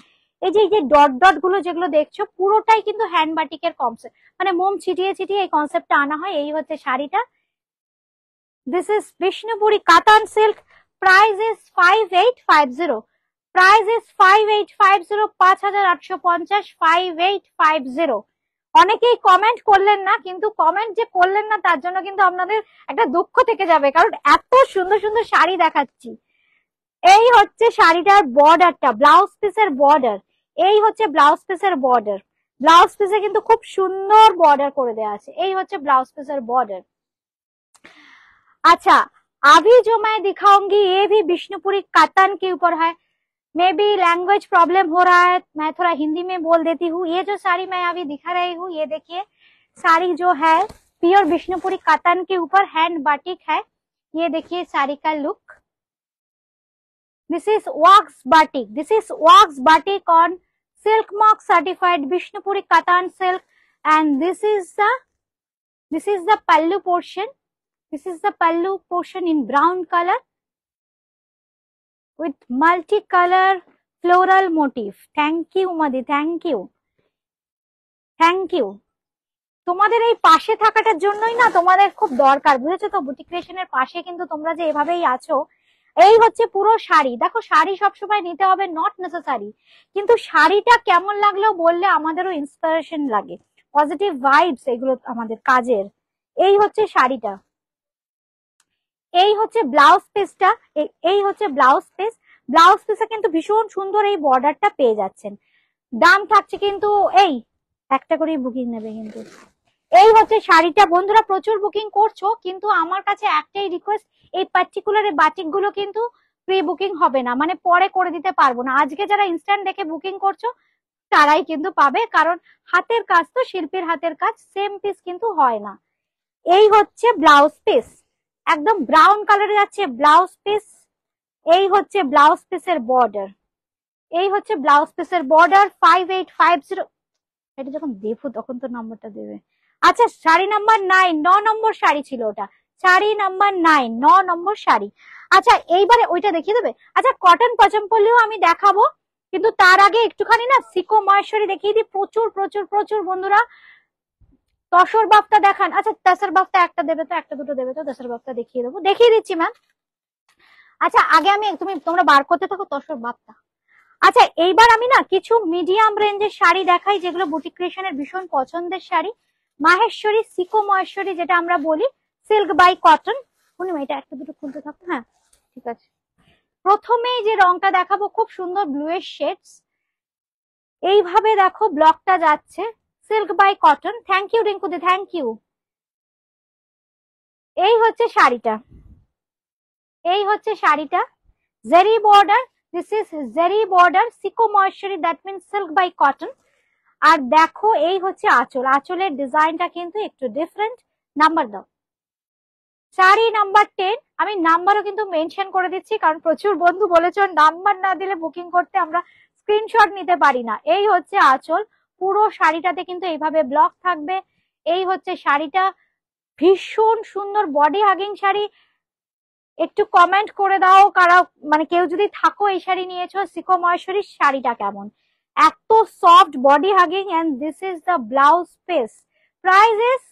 এই যে ডট ডট গুলো যেগুলো দেখছো পুরোটাই কিন্তু হ্যান্ড বাটিকের কনসেপ্ট, মানে মোম ছিটিয়ে ছিটিয়ে এই কনসেপ্টটা আনা হয়। এই হচ্ছে শাড়িটা, দিস ইজ বিষ্ণুপুরি কাতান silk, price is 5850, price is 5850, 5850, 5850। অনেকেই কমেন্ট করলেন না, কিন্তু কমেন্ট যে করলেন না তার জন্য কিন্তু আপনাদের একটা দুঃখ থেকে যাবে, কারণ এত সুন্দর সুন্দর শাড়ি দেখাচ্ছি। এই হচ্ছে শাড়িটার বর্ডারটা, ব্লাউজ পিসের বর্ডার। এই হচ্ছে ব্লাউজ পিসের বর্ডার। ব্লাউজ পিসে কিন্তু খুব সুন্দর বর্ডার করে দেওয়া আছে। এই হচ্ছে ব্লাউজ পিসের বর্ডার। अच्छा, अभी जो मैं दिखाऊंगी ये भी बिष्णुपुरी कतन के ऊपर है। मे बी लैंग्वेज प्रॉब्लम हो रहा है, मैं थोड़ा हिंदी में बोल देती हूँ। ये जो साड़ी मैं अभी दिखा रही हूँ, ये देखिए साड़ी जो है प्योर बिष्णुपुरी कतन के ऊपर हैंड बाटिक है। ये देखिए साड़ी का लुक। This is wax batik, this is wax batik on silk mark certified Bishnupuri katan silk, and this is the pallu portion. This is the pallu portion in brown color with multicolor floral motif. Thank you Madi, thank you, thank you. তোমাদের এই পাশে থাকাটার জন্যই না তোমাদের খুব দরকার, বুঝেছো তো? বুটিক ক্রিয়েশনের পাশে কিন্তু তোমরা যে এভাবেই আছো। এই হচ্ছে পুরো শাড়ি। দেখো, শাড়ি সবসময় নিতে হবে নট নেসেসারি, কিন্তু শাড়িটা কেমন লাগলো বললে আমাদেরও ইন্সপিরেশন লাগে, পজিটিভ ভাইবস এগুলো আমাদের কাজের। এই হচ্ছে শাড়িটা, এই হচ্ছে ব্লাউজ পিসটা, এই হচ্ছে ব্লাউজ পিস। ব্লাউজ পিসে কিন্তু ভীষণ সুন্দর এই বর্ডারটা পেয়ে যাচ্ছেন। দাম থাকছে কিন্তু এই একটা করে বুকিং নেবে কিন্তু। এই হচ্ছে শাড়িটা। বন্ধুরা প্রচুর বুকিং করছো, কিন্তু আমার কাছে একটাই রিকোয়েস্ট, এই পার্টিকুলার বাটিক গুলো কিন্তু প্রি বুকিং হবে না, মানে পরে করে দিতে পারবো না। আজকে যারা ইনস্ট্যান্ট দেখে বুকিং করছো তারাই কিন্তু পাবে, কারণ হাতের কাজ তো, শিল্পীর হাতের কাজ, সেম পিস কিন্তু হয় না। এই হচ্ছে ব্লাউজ পিস, একদম ব্রাউন কালারে যাচ্ছে ব্লাউজ পিস। এই হচ্ছে ব্লাউজ পিসের বর্ডার, এই হচ্ছে ব্লাউজ পিসের বর্ডার 5850। এটা যখন দেবো তখন তো নাম্বারটা দেবে। আচ্ছা, শাড়ি নাম্বার 9, 9 নম্বর শাড়ি ছিল ওটা, শাড়ি নাম্বার 9, 9 নম্বর শাড়ি। আচ্ছা, এইবারে ওইটা দেখিয়ে দেবে। আচ্ছা, কটন পচমপল্লিও আমি দেখাবো, কিন্তু তার আগে একটুখানি না সিকো মহেশ্বরী দেখিয়ে দিই। প্রচুর প্রচুর প্রচুর বন্ধুরা তসর বাফটা দেখান। আচ্ছা, তসর বাফটা একটা দেবে তো, একটা দুটো দেবে তো, তসর বাফটা দেখিয়ে দেবো, দেখিয়ে দিচ্ছি ম্যাম। আচ্ছা, আগে আমি তোমরা বার করতে থাকো তসর বাফটা। আচ্ছা, এইবার আমি না কিছু মিডিয়াম রেঞ্জের শাড়ি দেখাই, যেগুলো বুটিক ক্রিয়েশনের ভীষণ পছন্দের শাড়ি। মাহেশ্বরী, সিকো মহেশ্বরী যেটা আমরা বলি, সিল্ক বাই কটন। পূর্ণিমা এটা একটা দুটো খুলতে থাকো। হ্যাঁ ঠিক আছে। প্রথমেই যে রংটা দেখাবো খুব সুন্দর ব্লুয়ের শেডস। এইভাবে দেখো ব্লকটা যাচ্ছে, silk by cotton. Thank you রিঙ্কুদি, থ্যাংক ইউ। এই হচ্ছে শাড়িটা, এই হচ্ছে শাড়িটা, zari border. This is zari border, sico Maheshwari, that means silk by cotton. আর দেখো এই হচ্ছে আঁচল, আঁচলের ডিজাইনটা কিন্তু একটু ডিফারেন্ট। নাম্বার দাও, শাড়ি নাম্বার 10। আমি নাম্বারও কিন্তু মেনশন করে দিচ্ছি, কারণ প্রচুর বন্ধু বলেছো নাম্বার না দিলে বুকিং করতে আমরা স্ক্রিনশট নিতে পারি না। এই হচ্ছে আঁচল, পুরো শাড়িটাতে কিন্তু এইভাবে ব্লক থাকবে। এই হচ্ছে শাড়িটা, ভীষণ সুন্দর বডি হাগিং শাড়ি। একটু কমেন্ট করে দাও কারা, মানে কেউ যদি থাকো এই শাড়ি নিয়েছো, সিকো মহেশ্বরীর শাড়িটা কেমন, এত soft body hugging. And this is the blouse piece. Price is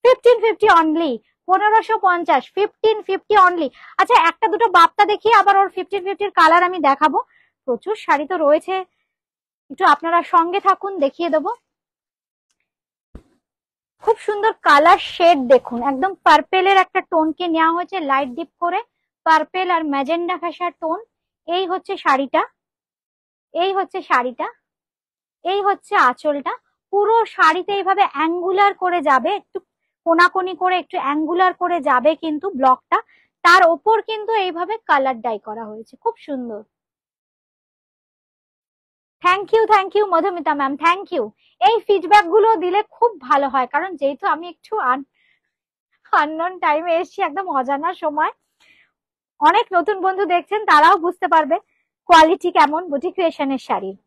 1550 only, 1550, 1550 only. আচ্ছা, একটা দুটো বাপ্তা দেখিয়ে আবার ওর 1550 কালার আমি দেখাবো। প্রচুর শাড়ি তো রয়েছে, একটু আপনারা সঙ্গে থাকুন, দেখিয়ে দেবো। খুব সুন্দর কালার শেড দেখুন, একদম পার্পেলের একটা টোনকে নেওয়া হয়েছে লাইট ডিপ করে, পার্পেল আর ম্যাজেন্ডা ঘেঁষার টোন। এই হচ্ছে শাড়িটা, এই হচ্ছে শাড়িটা, এই হচ্ছে আঁচলটা। পুরো শাড়িতে এইভাবে অ্যাঙ্গুলার করে যাবে, একটু কোনাকুনি করে একটু অ্যাঙ্গুলার করে যাবে কিন্তু ব্লকটা। তার ওপর কিন্তু এইভাবে কালার ডাই করা হয়েছে, খুব সুন্দর। Thank you Madhumita ma'am, thank you. এই ফিডব্যাক গুলো দিলে খুব ভালো হয়, কারণ যেহেতু আমি একটু আননোন টাইমে এসেছি, একদম অজানা সময়, অনেক নতুন বন্ধু দেখছেন, তারাও বুঝতে পারবে কোয়ালিটি কেমন বুটিক ক্রিয়েশনের শাড়ির।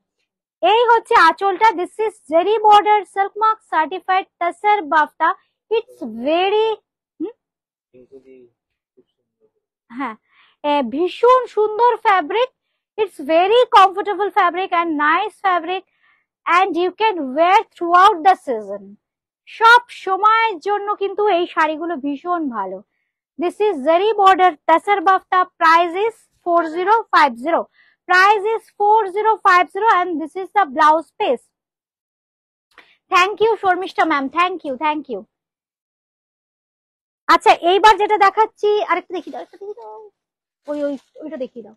এই হচ্ছে আঁচলটা, this is zari border, silk mark certified, tussar বাফতা। It's very, হ্যাঁ, ভীষণ সুন্দর fabric. It's very comfortable fabric and nice fabric, and you can wear throughout the season. সব সময়ের জন্য কিন্তু এই শাড়িগুলো ভীষণ ভালো। This is zari border tasar bafta. Price is 4050. Price is 4050 and this is the blouse piece. Thank you Sharmistha ma'am, thank you, thank you. আচ্ছা এইবার যেটা দেখাচ্ছি, আরেকটা দেখি দাও, একটা দেখি দাও, ওইটা দেখিয়ে দাও,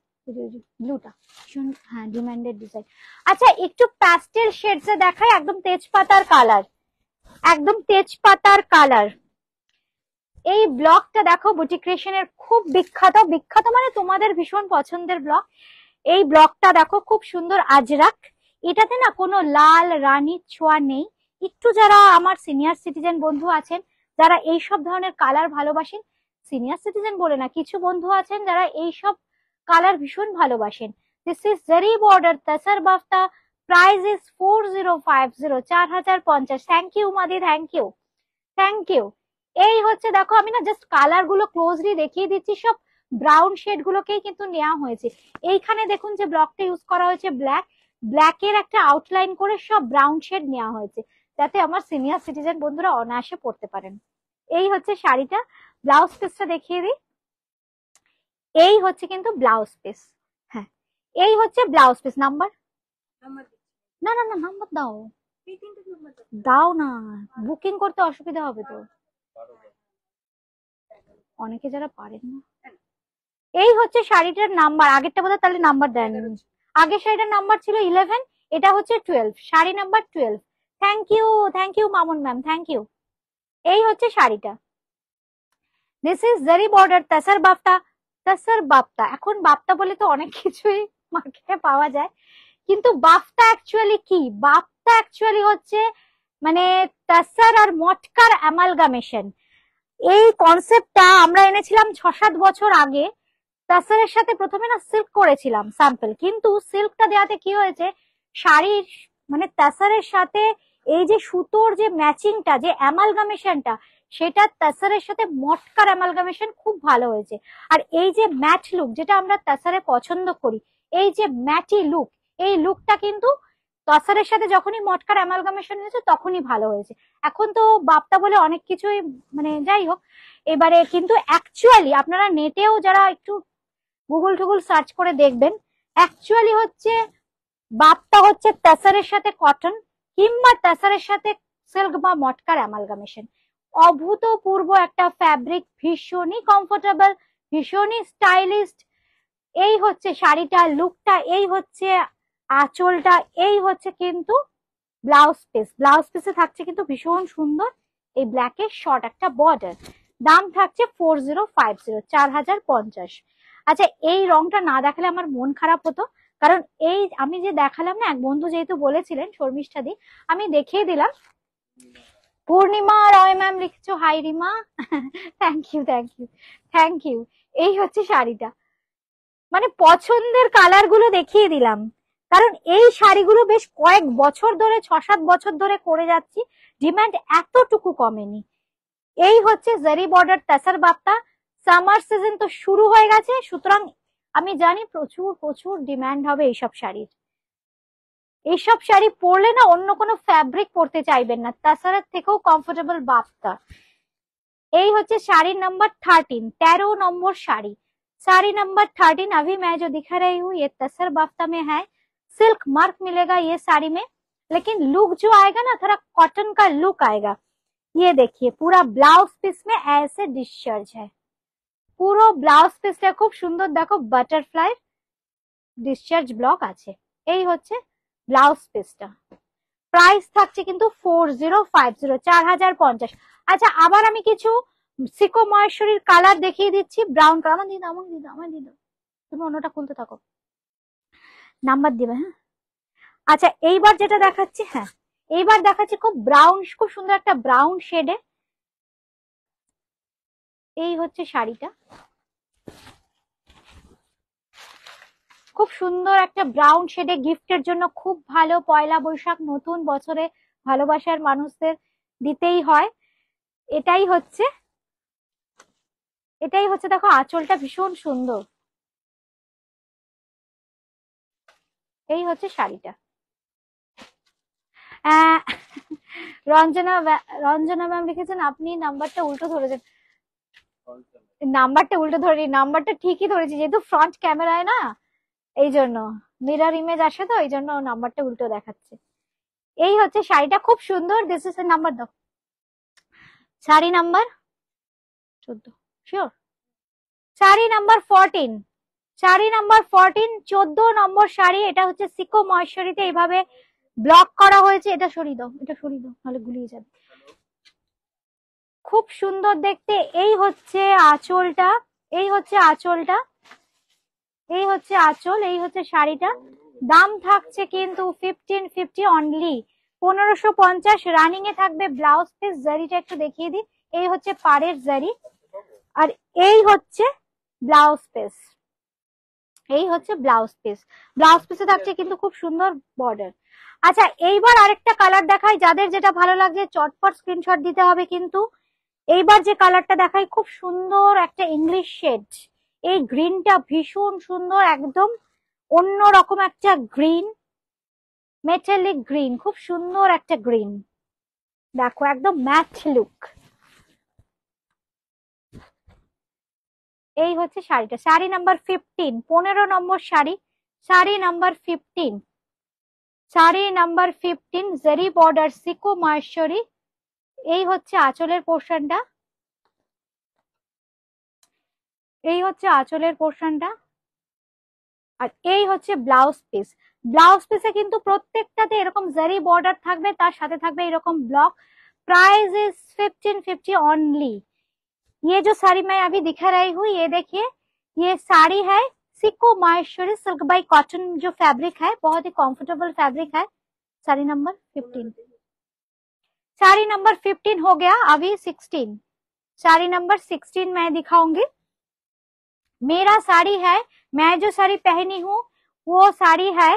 ব্লুটা ভীষণ, হ্যাঁ ডিমান্ডেড ডিজাইন। আচ্ছা একটু প্যাস্টেল শেডস এ দেখাই, একদম তেজপাতার কালার, একদম তেজপাতার কালার। এই ব্লকটা দেখো বুটিক ক্রিয়েশনের খুব বিখ্যাত, বিখ্যাত মানে তোমাদের ভীষণ পছন্দের ব্লক। এই ব্লকটা দেখো খুব সুন্দর আজরাক, এটাতে না কোনো লাল রানীর ছোঁয়া নেই। একটু যারা আমার সিনিয়র সিটিজেন বন্ধু আছেন, যারা এইসব ধরনের কালার ভালোবাসেন, সিনিয়র সিটিজেন বলে না, কিছু বন্ধু আছেন যারা এইসব কালার ভীষণ ভালোবাসেন। This is zari border tussar bafta. Price is 4050, 4050। Thank you Madi, thank you, thank you. এই হচ্ছে দেখো, আমি না জাস্ট কালার গুলো ক্লোজলি দেখিয়ে দিচ্ছি, সব ব্রাউন শেড গুলোকেই কিন্তু নেওয়া হয়েছে। এইখানে দেখুন যে ব্লকটা ইউজ করা হয়েছে ব্ল্যাক, ব্ল্যাকের একটা আউটলাইন করে সব ব্রাউন শেড নেওয়া হয়েছে, যাতে আমার সিনিয়র সিটিজেন বন্ধুরা অনায়াসে পড়তে পারেন। এই হচ্ছে শাড়িটা। ব্লাউজ পিসটা দেখিয়ে দিই, এই হচ্ছে কিন্তু ব্লাউজ পিস। হ্যাঁ এই হচ্ছে ব্লাউজ পিস। নাম্বার, না না না নাম্বার দাও, দাও না, বুকিং করতে অসুবিধা হবে তো, অনেকে যারা পারেন না। এই হচ্ছে শাড়িটার নাম্বার, আগেরটা বোধহয় তাহলে নাম্বার দেয়নি, আগের শাড়িটার নাম্বার ছিল 11, এটা হচ্ছে 12, শাড়ি number 12। Thank you, thank you Mamun ma'am, thank you. এই হচ্ছে শাড়িটা। This is zari border tussar bafta. Tussar bafta, এখন বাফতা বলে তো অনেক কিছুই মার্কেটে পাওয়া যায়, কিন্তু বাফতা অ্যাকচুয়ালি কি? বাফতা অ্যাকচুয়ালি হচ্ছে মানে তাসার আর মটকার অ্যামালগামেশন। এই কনসেপ্টটা আমরা এনেছিলাম 6-7 বছর আগে। তাসারের সাথে প্রথমে না সিল্ক করেছিলাম স্যাম্পল, কিন্তু সিল্কটা দেওয়াতে কি হয়েছে, শাড়ির মানে তাসারের সাথে এই যে সুতোর যে ম্যাচিংটা, যে অ্যামালগামেশনটা, সেটা তাসারের সাথে মটকার অ্যামালগামেশন খুব ভালো হয়েছে। আর এই যে ম্যাট লুক, যেটা আমরা তাসারে পছন্দ করি, এই যে ম্যাটি লুক, এই লুকটা কিন্তু তাসারের সাথে যখনই মটকার অ্যামালগামেশন হয়েছে তখনই ভালো হয়েছে। এখন তো বাপ্তা বলে অনেক কিছুই, মানে যাই হোক, এবারে কিন্তু অ্যাকচুয়ালি আপনারা নেটেও যারা একটু গুগল টুগল সার্চ করে দেখবেন, অ্যাকচুয়ালি হচ্ছে বাপ্তা হচ্ছে তাসারের সাথে কটন কিংবা তাসারের সাথে সিল্ক বা মটকার অ্যামালগামেশন। অভূতপূর্ব একটা ফ্যাব্রিক, ভীষণই কমফোর্টেবল, ভীষণই স্টাইলিস্ট। এই হচ্ছে শাড়িটার লুকটা, এই হচ্ছে আঁচলটা, এই হচ্ছে কিন্তু ব্লাউজ পিস। ব্লাউজ পিসে থাকছে কিন্তু ভীষণ সুন্দর এই ব্ল্যাকের শর্ট একটা বর্ডার। দাম থাকছে 4050, 4050। আচ্ছা এই রংটা না দেখালে আমার মন খারাপ হতো, কারণ এই আমি যে দেখালাম না, এক বন্ধু যেহেতু বলেছিলেন শর্মিষ্ঠা দি, আমি দেখিয়ে দিলাম। পূর্ণিমা রয় ম্যাম লিখছো, hi Rima, thank you, thank you, thank you. এই হচ্ছে শাড়িটা, মানে পছন্দের কালার গুলো দেখিয়ে দিলাম, কারণ এই শাড়িগুলো বেশ কয়েক বছর ধরে, 6-7 বছর ধরে করে যাচ্ছি, ডিমান্ড এতটুকু কমেনি। এই হচ্ছে জারি বর্ডার তাসার বাপ্তা। সামার সিজন তো শুরু হয়ে গেছে, সুতরাং আমি জানি প্রচুর প্রচুর ডিমান্ড হবে এইসব শাড়ির। এইসব শাড়ি পরলে না অন্য কোনো ফ্যাব্রিক পরতে চাইবেন না, তাসারের থেকেও কমফোর্টেবল বাপ্তা। এই হচ্ছে শাড়ি নাম্বার 13, 13 নম্বর শাড়ি। साड़ी नंबर 13 अभी मैं जो दिखा रही हूँ ये तसर बाफ्ता में है। सिल्क मार्क मिलेगा ये साड़ी में, लेकिन लुक जो आएगा ना थोड़ा कॉटन का लुक आएगा। ये देखिए पूरा ब्लाउज पीस में ऐसे डिस्चार्ज है, পুরো ব্লাউজ পিসটা খুব সুন্দর, দেখো বাটারফ্লাই ডিসচার্জ ব্লক আছে। এই হচ্ছে ব্লাউজ পিসটা। প্রাইস থাকছে কিন্তু 4050, 4050। আচ্ছা আবার আমি কিছু সিকো মহেশ্বরীর কালার দেখিয়ে দিচ্ছি, ব্রাউন কালার। আমার দিদা, আমার দিদা, আমার দিদা, তুমি অন্যটা খুলতে থাকো, নাম্বার দিবে। হ্যাঁ আচ্ছা এইবার যেটা দেখাচ্ছি, হ্যাঁ এইবার দেখাচ্ছি খুব ব্রাউন, খুব সুন্দর একটা ব্রাউন শেডে। এই হচ্ছে শাড়িটা, খুব সুন্দর একটা ব্রাউন শেডে, গিফটের জন্য খুব ভালো। পয়লা বৈশাখ নতুন বছরে ভালোবাসার মানুষদের দিতেই হয়। এটাই হচ্ছে, এটাই হচ্ছে দেখো আঁচলটা ভীষণ সুন্দর। এই হচ্ছে শাড়িটা। রঞ্জনা, রঞ্জনা ম্যাম লিখেছেন আপনি নাম্বারটা উল্টো ধরেছেন। নাম্বারটা উল্টো ধরি, নাম্বারটা ঠিকই ধরেছি যেহেতু ফ্রন্ট ক্যামেরায় না, এই জন্য মিরর ইমেজ আসে তো এই জন্য নাম্বারটা উল্টো দেখাচ্ছে। এই হচ্ছে শাড়িটা, খুব সুন্দর। দিস ইজ এর নাম্বার দাও, sari number 14, sure? Sari number 14, sari number 14, 14 নম্বর শাড়ি। এটা হচ্ছে সিকো মহেশ্বরীতে এইভাবে ব্লক করা হয়েছে। এটা সরিয়ে দাও, এটা সরিয়ে দাও, নাহলে গুলিয়ে যাবে। খুব সুন্দর দেখতে। এই হচ্ছে আঁচলটা, এই হচ্ছে আঁচলটা, এই হচ্ছে আঁচল, এই হচ্ছে শাড়িটা। দাম থাকছে কিন্তু 1550 অনলি, 1550। রানিং এ থাকবে ব্লাউজ পিস। জারিটা একটু দেখিয়ে দিই, এই হচ্ছে পাড়ের জারি, আর এই হচ্ছে ব্লাউজ পিস, এই হচ্ছে ব্লাউজ পিস। ব্লাউজ পিসে থাকছে কিন্তু খুব সুন্দর বর্ডার। আচ্ছা এইবার আরেকটা কালার দেখাই, যাদের যেটা ভালো লাগছে চটপট স্ক্রিনশট দিতে হবে কিন্তু। এইবার যে কালারটা দেখাই, খুব সুন্দর একটা ইংলিশ শেড। এই গ্রিনটা ভীষণ সুন্দর, একদম অন্যরকম একটা গ্রিন, মেটালিক গ্রিন, খুব সুন্দর একটা গ্রিন। দেখো একদম ম্যাট লুক। এই হচ্ছে শাড়িটা, শাড়ি নাম্বার 15, 15 নম্বর শাড়ি, শাড়ি নাম্বার 15, শাড়ি নাম্বার 15, জারি বর্ডার সিকো মহেশ্বরী। এই হচ্ছে আঁচলের পোর্শনটা, এই হচ্ছে আঁচলের পোর্শনটা, আর এই হচ্ছে ব্লাউজ পিস। ব্লাউজ পিসে কিন্তু প্রত্যেকটাতে এরকম জারি বর্ডার থাকবে, তার সাথে থাকবে এরকম ব্লক। Price is 1550 only. ये जो साड़ी मैं अभी दिखा रही हूँ, ये देखिए, ये साड़ी है सिको माहेश्वरी सिल्क बाई कॉटन। जो फैब्रिक है बहुत ही कंफर्टेबल फैब्रिक है। साड़ी नंबर 15, साड़ी नंबर 15 हो गया, अभी 16, साड़ी नंबर 16 मैं दिखाऊंगी। मेरा साड़ी है, मैं जो साड़ी पहनी हूँ वो साड़ी है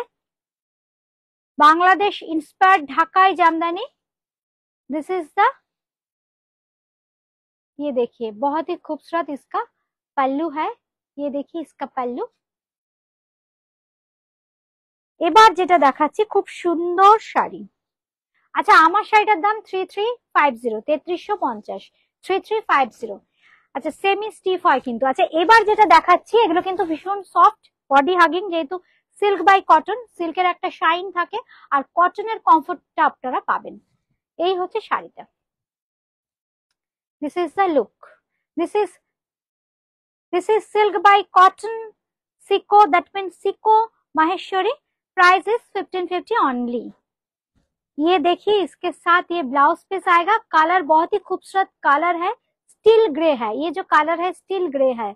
Bangladesh inspired Dhakai jamdani. This is the, ये देखिए बहुत ही खूबसूरत इसका पल्लू है, ये देखिए इसका पल्लू। এবার যেটা দেখাচ্ছি খুব সুন্দর শাড়ি। আচ্ছা আমার শাড়িটার দাম 3350, 3350, 3350। আচ্ছা সেমি স্টিফ হয় কিন্তু। আচ্ছা এবার যেটা দেখাচ্ছি এগুলো কিন্তু ভীষণ সফট, বডি হাগিং, যেহেতু সিল্ক বাই কটন, সিল্কের একটা শাইন থাকে আর কটনের কমফোর্টটা আপনারা পাবেন। এই হচ্ছে শাড়িটা, this is the look, this is silk by cotton sico, that means sico Maheshwari. Price is 1550 only. ये देखिए इसके साथ ये ब्लाउज पीस आएगा। कलर बहुत ही खूबसूरत कलर है, स्टील ग्रे है, ये जो कलर है स्टील ग्रे है।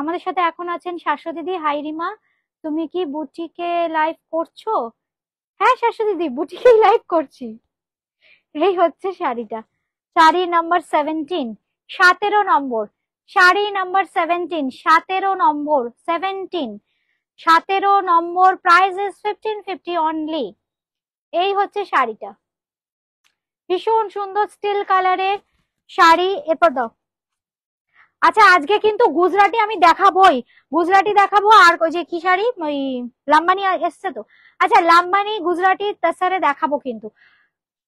আমাদের সাথে এখন আছেন শাশ্বতী দিদি। হাই রিমা, তুমি কি বুটিকে লাইভ করছো? হ্যাঁ শাশ্বতী দিদি, বুটিকেই লাইভ করছি। এই হচ্ছে শাড়িটা, sari number 17, 17 number sari number 17, 17 number, 17, 17 number. Price is 1550 only. এই হচ্ছে শাড়িটা, ভীষণ সুন্দর স্টিল কালারের শাড়ি। এরপর দাও। আচ্ছা আজকে কিন্তু গুজরাটি আমি দেখাবোই, গুজরাটি দেখাবো। আর ওই যে কি শাড়ি, ওই লাম্বানি এসছে তো। আচ্ছা লাম্বানি গুজরাটি তাসারে দেখাবো কিন্তু,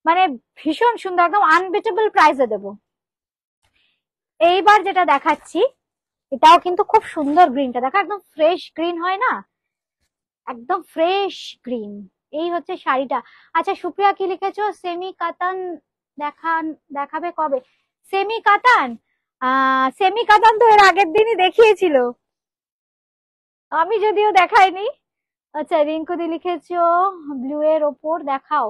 মানে ভীষণ সুন্দর, একদম আনবিটেবল প্রাইসে দেবো। এইবার যেটা দেখাচ্ছি এটাও কিন্তু খুব সুন্দর, গ্রিনটা দেখো একদম ফ্রেশ গ্রিন হয় না, একদম ফ্রেশ গ্রিন। এই হচ্ছে শাড়িটা। আচ্ছা সুপ্রিয়া কি লিখেছো, সেমি কাতান দেখাবে কবে? সেমি কাতান, সেমি কাতান তো এর আগের দিনই দেখিয়েছিল, আমি যদিও দেখাইনি। আচ্ছা রিঙ্কুদি লিখেছো ব্লু এর ওপর দেখাও।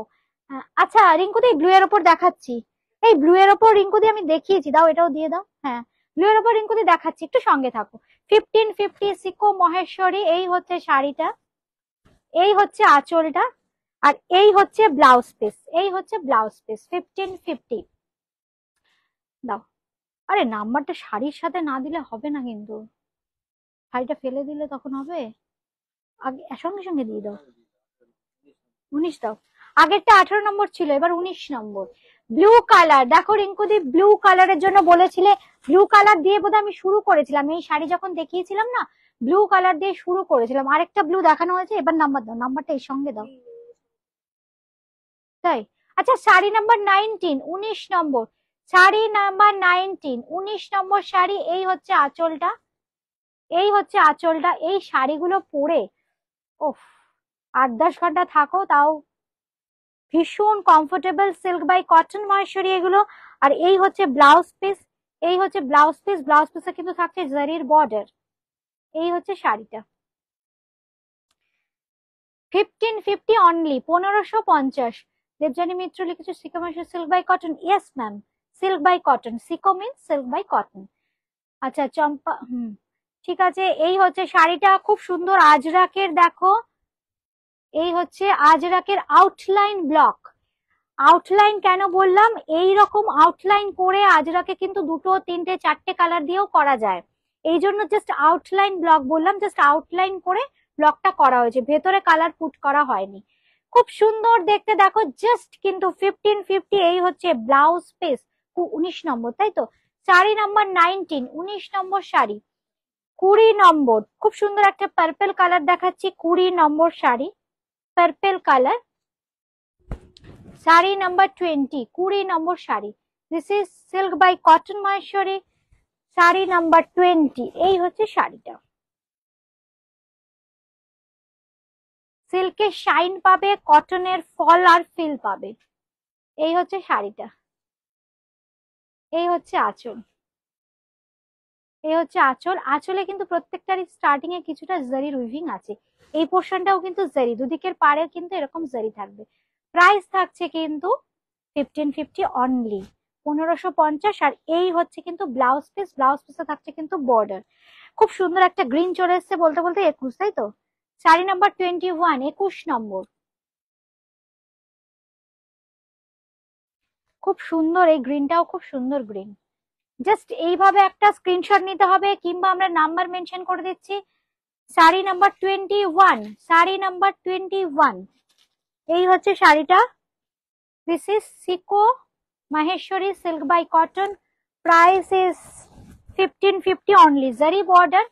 আচ্ছা রিঙ্কুদি ব্লু এর ওপর দেখাচ্ছি, এই ব্লু এর ওপর রিঙ্কুদি আমি দেখিয়েছি, দাও এটাও দিয়ে দাও। হ্যাঁ ব্লু এর ওপর রিঙ্কুদি দেখাচ্ছি, একটু সঙ্গে থাকো। 1550 সিকো মহেশ্বরী। এই হচ্ছে শাড়িটা, এই হচ্ছে আঁচলটা, আর এই হচ্ছে ব্লাউজ পিস, এই হচ্ছে ব্লাউজ পিস। 1550 দাও। আরে নাম্বারটা শাড়ির সাথে না দিলে হবে না কিন্তু, শাড়িটা ফেলে দিলে তখন হবে। আগে সঙ্গে সঙ্গে দিয়ে দাও, 19 দাও। আগেরটা 18 নম্বর ছিল, এবার 19 নম্বর। ব্লু কালার দেখো রিঙ্কুদি, ব্লু কালারের জন্য বলেছিলে, ব্লু কালার দিয়ে বোধহয় আমি শুরু করেছিলাম, এই শাড়ি যখন দেখিয়েছিলাম না ব্লু কালার দিয়ে শুরু করেছিলাম, আরেকটা ব্লু দেখানো হয়েছে। এবার নাম্বার দাও, নাম্বারটা এই সঙ্গে দাও, তাই। আচ্ছা শাড়ি নাম্বার 19, 19 নম্বর, শাড়ি নাম্বার 19, 19 নম্বর শাড়ি। এই হচ্ছে আঁচলটা, এই হচ্ছে আঁচলটা। এই শাড়িগুলো পরে ওফ 8-10 ঘন্টা থাকো তাও ভীষণ comfortable. Silk by cotton Maheshwari এগুলো। আর এই হচ্ছে ব্লাউজ পিস, এই হচ্ছে ব্লাউজ পিস। ব্লাউজ পিসে কিন্তু থাকছে জারির বর্ডার। এই হচ্ছে শাড়িটা। 1550 অনলি, 1550। দেবযানী মিত্র লিখেছে sico Maheshwari silk by cotton. Yes ma'am, silk by cotton. Sico means silk by cotton. আচ্ছা চম্পা, ঠিক আছে। এই হচ্ছে শাড়িটা, খুব সুন্দর আজরাকের। দেখো এই হচ্ছে আজরাকের আউটলাইন ব্লক। আউটলাইন কেন বললাম, এই রকম আউটলাইন করে আজরাকে কিন্তু 2, 3, 4টে কালার দিয়েও করা যায়। এই জন্য জাস্ট আউটলাইন ব্লক বললাম, জাস্ট আউটলাইন করে ব্লকটা করা হয়েছে, ভেতরে কালার পুট করা হয়নি। খুব সুন্দর দেখতে দেখো, জাস্ট কিন্তু 1550। এই হচ্ছে ব্লাউজ পিস। 19 নম্বর তাই তো, শাড়ি নাম্বার 19, 19 নম্বর শাড়ি। 20 নম্বর, খুব সুন্দর একটা পার্পল কালার দেখাচ্ছি। 20 নম্বর sari, purple colour. Sari number 20, 20 নম্বর sari. This is silk by cotton Maheshwari, sari number 20। এই হচ্ছে শাড়িটা, সিল্কের শাইন পাবে, কটনের ফল আর ফিল পাবে। এই হচ্ছে শাড়িটা, এই হচ্ছে আঁচল, এই হচ্ছে আঁচল। আঁচলে কিন্তু প্রত্যেকটারই স্টার্টিং এ কিছুটা জারি উইভিং আছে। এই পোর্শনটাও কিন্তু জারি, দুদিকের পাড়ে কিন্তু এরকম জারি থাকবে। প্রাইস থাকছে কিন্তু 1550 অনলি, 1550। আর এই হচ্ছে কিন্তু ব্লাউজ পিস, ব্লাউজ পিসে থাকছে কিন্তু বর্ডার। খুব সুন্দর একটা গ্রিন চলে এসছে বলতে বলতে 21, তাই তো। শাড়ি নাম্বার 21, 21 নম্বর। খুব সুন্দর, এই গ্রিনটাও খুব সুন্দর গ্রিন। জাস্ট এইভাবে একটা স্ক্রিনশট নিতে হবে, কিংবা আমরা নাম্বার মেনশন করে দিচ্ছি। Sari number 21, sari number 21। এই হচ্ছে শাড়িটা। This is sico Maheshwari silk by cotton. Price is 1550 only. Zari border,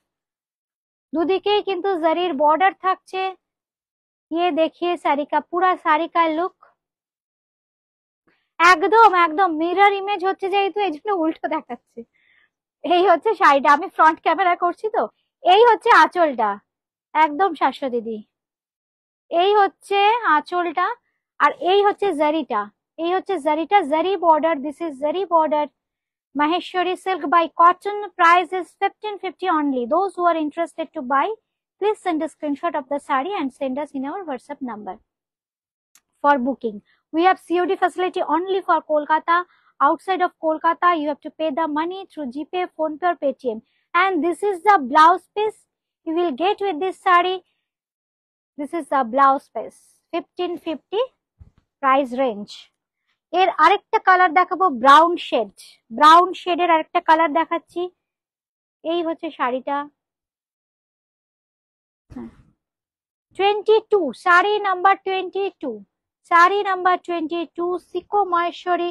দুদিকেই কিন্তু জারির বর্ডার থাকছে। ये देखिए साड़ी का पूरा साड़ी का लुक। একদম একদম মিরর ইমেজ হচ্ছে যেহেতু এই জন্য উল্টো দেখাচ্ছে। এই হচ্ছে শাড়িটা, আমি ফ্রন্ট ক্যামেরা করছি তো। এই হচ্ছে আঁচলটা, একদম শাশ্বতী দিদি। এই হচ্ছে আঁচলটা, আর এই হচ্ছে জারিটা, এই হচ্ছে জারিটা, জারি border. This is zari border. Maheshwari silk by cotton. Price is 1550 only. Those who are interested to buy, please send a screenshot of the saree and send us in our WhatsApp number for booking. We have COD facility only for Kolkata. Outside of Kolkata, you have to pay the money through GPay, PhonePe or Paytm. And this is the blouse piece you will get with this saree. This is the blouse piece, 1550 price range. এর আরেকটা colour দেখাবো, brown shade. Brown শেডের আরেকটা colour দেখাচ্ছি। এই হচ্ছে শাড়িটা, 22, sari number 22, sari number 22, sico Maheshwari.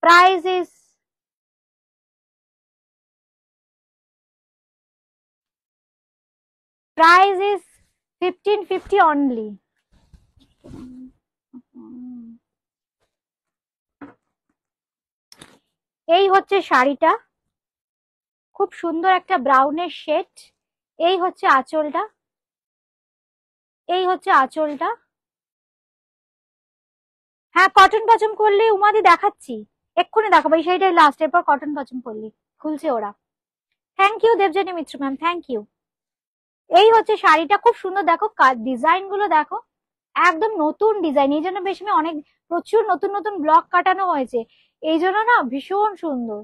Price is 1550 only. এই হচ্ছে শাড়িটা, খুব সুন্দর একটা ব্রাউনের শেড। এই হচ্ছে আঁচলটা, এই হচ্ছে আঁচলটা। হ্যাঁ কটন পছম করলে উমাদি দেখাচ্ছি, এক্ষুনি দেখাবো। এই শাড়িটাই লাস্ট, এরপর কটন পছম করলি খুলছে ওরা। Thank you Debjani Mitra ma'am, thank you. এই হচ্ছে শাড়িটা, খুব সুন্দর। দেখো ডিজাইন গুলো দেখো, একদম নতুন ডিজাইন। এই জন্য বেশ অনেক প্রচুর নতুন নতুন ব্লক কাটানো হয়েছে, এই জন্য না ভীষণ সুন্দর।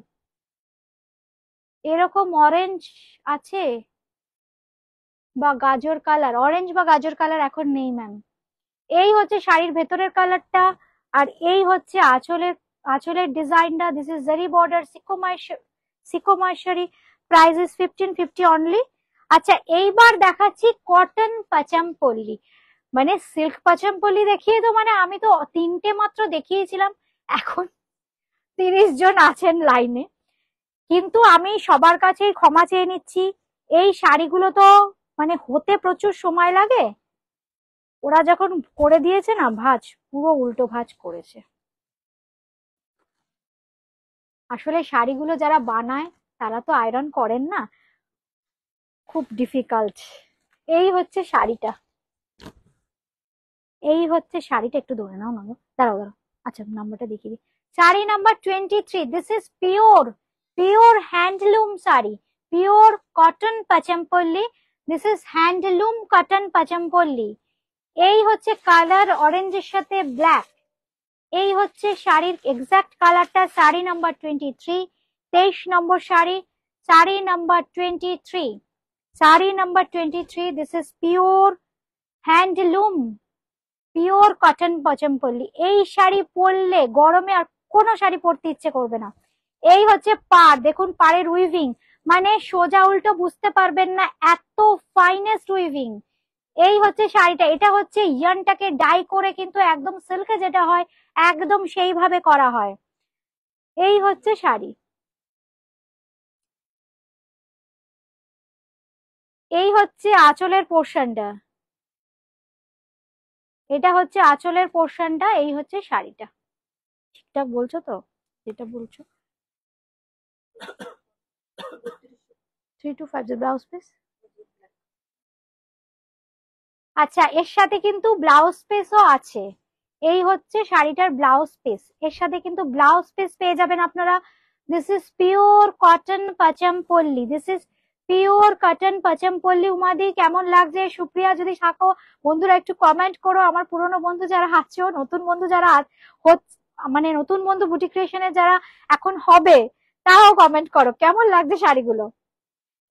এরকম অরেঞ্জ আছে বা গাজর কালার, অরেঞ্জ বা গাজর কালার এখন নেই ম্যাম। এই হচ্ছে শাড়ির ভেতরের কালারটা, আর এই হচ্ছে আঁচলের, আঁচলের ডিজাইনটা। This is zari border, sico Maheshwari. Price is 1550 only. আচ্ছা এইবার দেখাচ্ছি কটন পাচামপল্লি। মানে সিল্ক পাচামপল্লি দেখিয়ে তো আমি তো 3টে মাত্র দেখিয়েছিলাম, এখন 30 জন আছেন লাইনে। কিন্তু আমি সবার কাছেই ক্ষমা চেয়ে নিচ্ছি, এই শাড়িগুলো তো হতে প্রচুর সময় লাগে। ওরা যখন করে দিয়েছে না ভাঁজ, পুরো উল্টো ভাঁজ করেছে। আসলে শাড়িগুলো যারা বানায় তারা তো আয়রন করেন না, খুব ডিফিকাল্ট। এই হচ্ছে শাড়িটা, এই হচ্ছে শাড়িটা, একটু ধরে নাও না গো। দাঁড়াও দাঁড়াও, আচ্ছা নাম্বারটা দেখিয়ে দিই। Sari number 23। This is pure, pure handloom sari, pure cotton Pochampally. This is handloom cotton Pochampally. এই হচ্ছে কালার অরেঞ্জের সাথে ব্ল্যাক। এই হচ্ছে শাড়ির এক্সাক্ট কালারটা। Sari number 23, 23 number sari, sari number 23, sari number 23। This is pure handloom, pure cotton Pochampally. এই শাড়ি পরলে গরমে আর কোনো শাড়ি পরতে ইচ্ছে করবে না। এই হচ্ছে পাড়, দেখুন পাড়ের উইভিং, মানে সোজা উল্টো বুঝতে পারবেন না, এত ফাইনেস্ট উইভিং। এই হচ্ছে শাড়িটা, এটা হচ্ছে ইয়ানটাকে ডাই করে কিন্তু একদম সিল্কে যেটা হয় একদম সেইভাবে করা হয়। এই হচ্ছে শাড়ি, এই হচ্ছে আঁচলের পোর্শনটা, এটা হচ্ছে আঁচলের পোর্শনটা, এই হচ্ছে শাড়িটা। ঠিকঠাক বলছো তো যেটা বলছো? 3250 ব্লাউজ পিস। আচ্ছা, এর সাথে কিন্তু ব্লাউজ পিসও আছে। এই হচ্ছে শাড়িটার ব্লাউজ পিস, এর সাথে কিন্তু ব্লাউজ পিস পেয়ে যাবেন আপনারা। This is pure cotton Pochampally, this is pure cotton Pochampally. উমাদি কেমন লাগছে? সুপ্রিয়া যদি থাকো বন্ধুরা একটু কমেন্ট করো। আমার পুরনো বন্ধু যারা আছো, নতুন বন্ধু যারা মানে নতুন বন্ধু বুটিক ক্রিয়েশনের যারা এখন হবে, তাও কমেন্ট করো কেমন লাগছে শাড়িগুলো।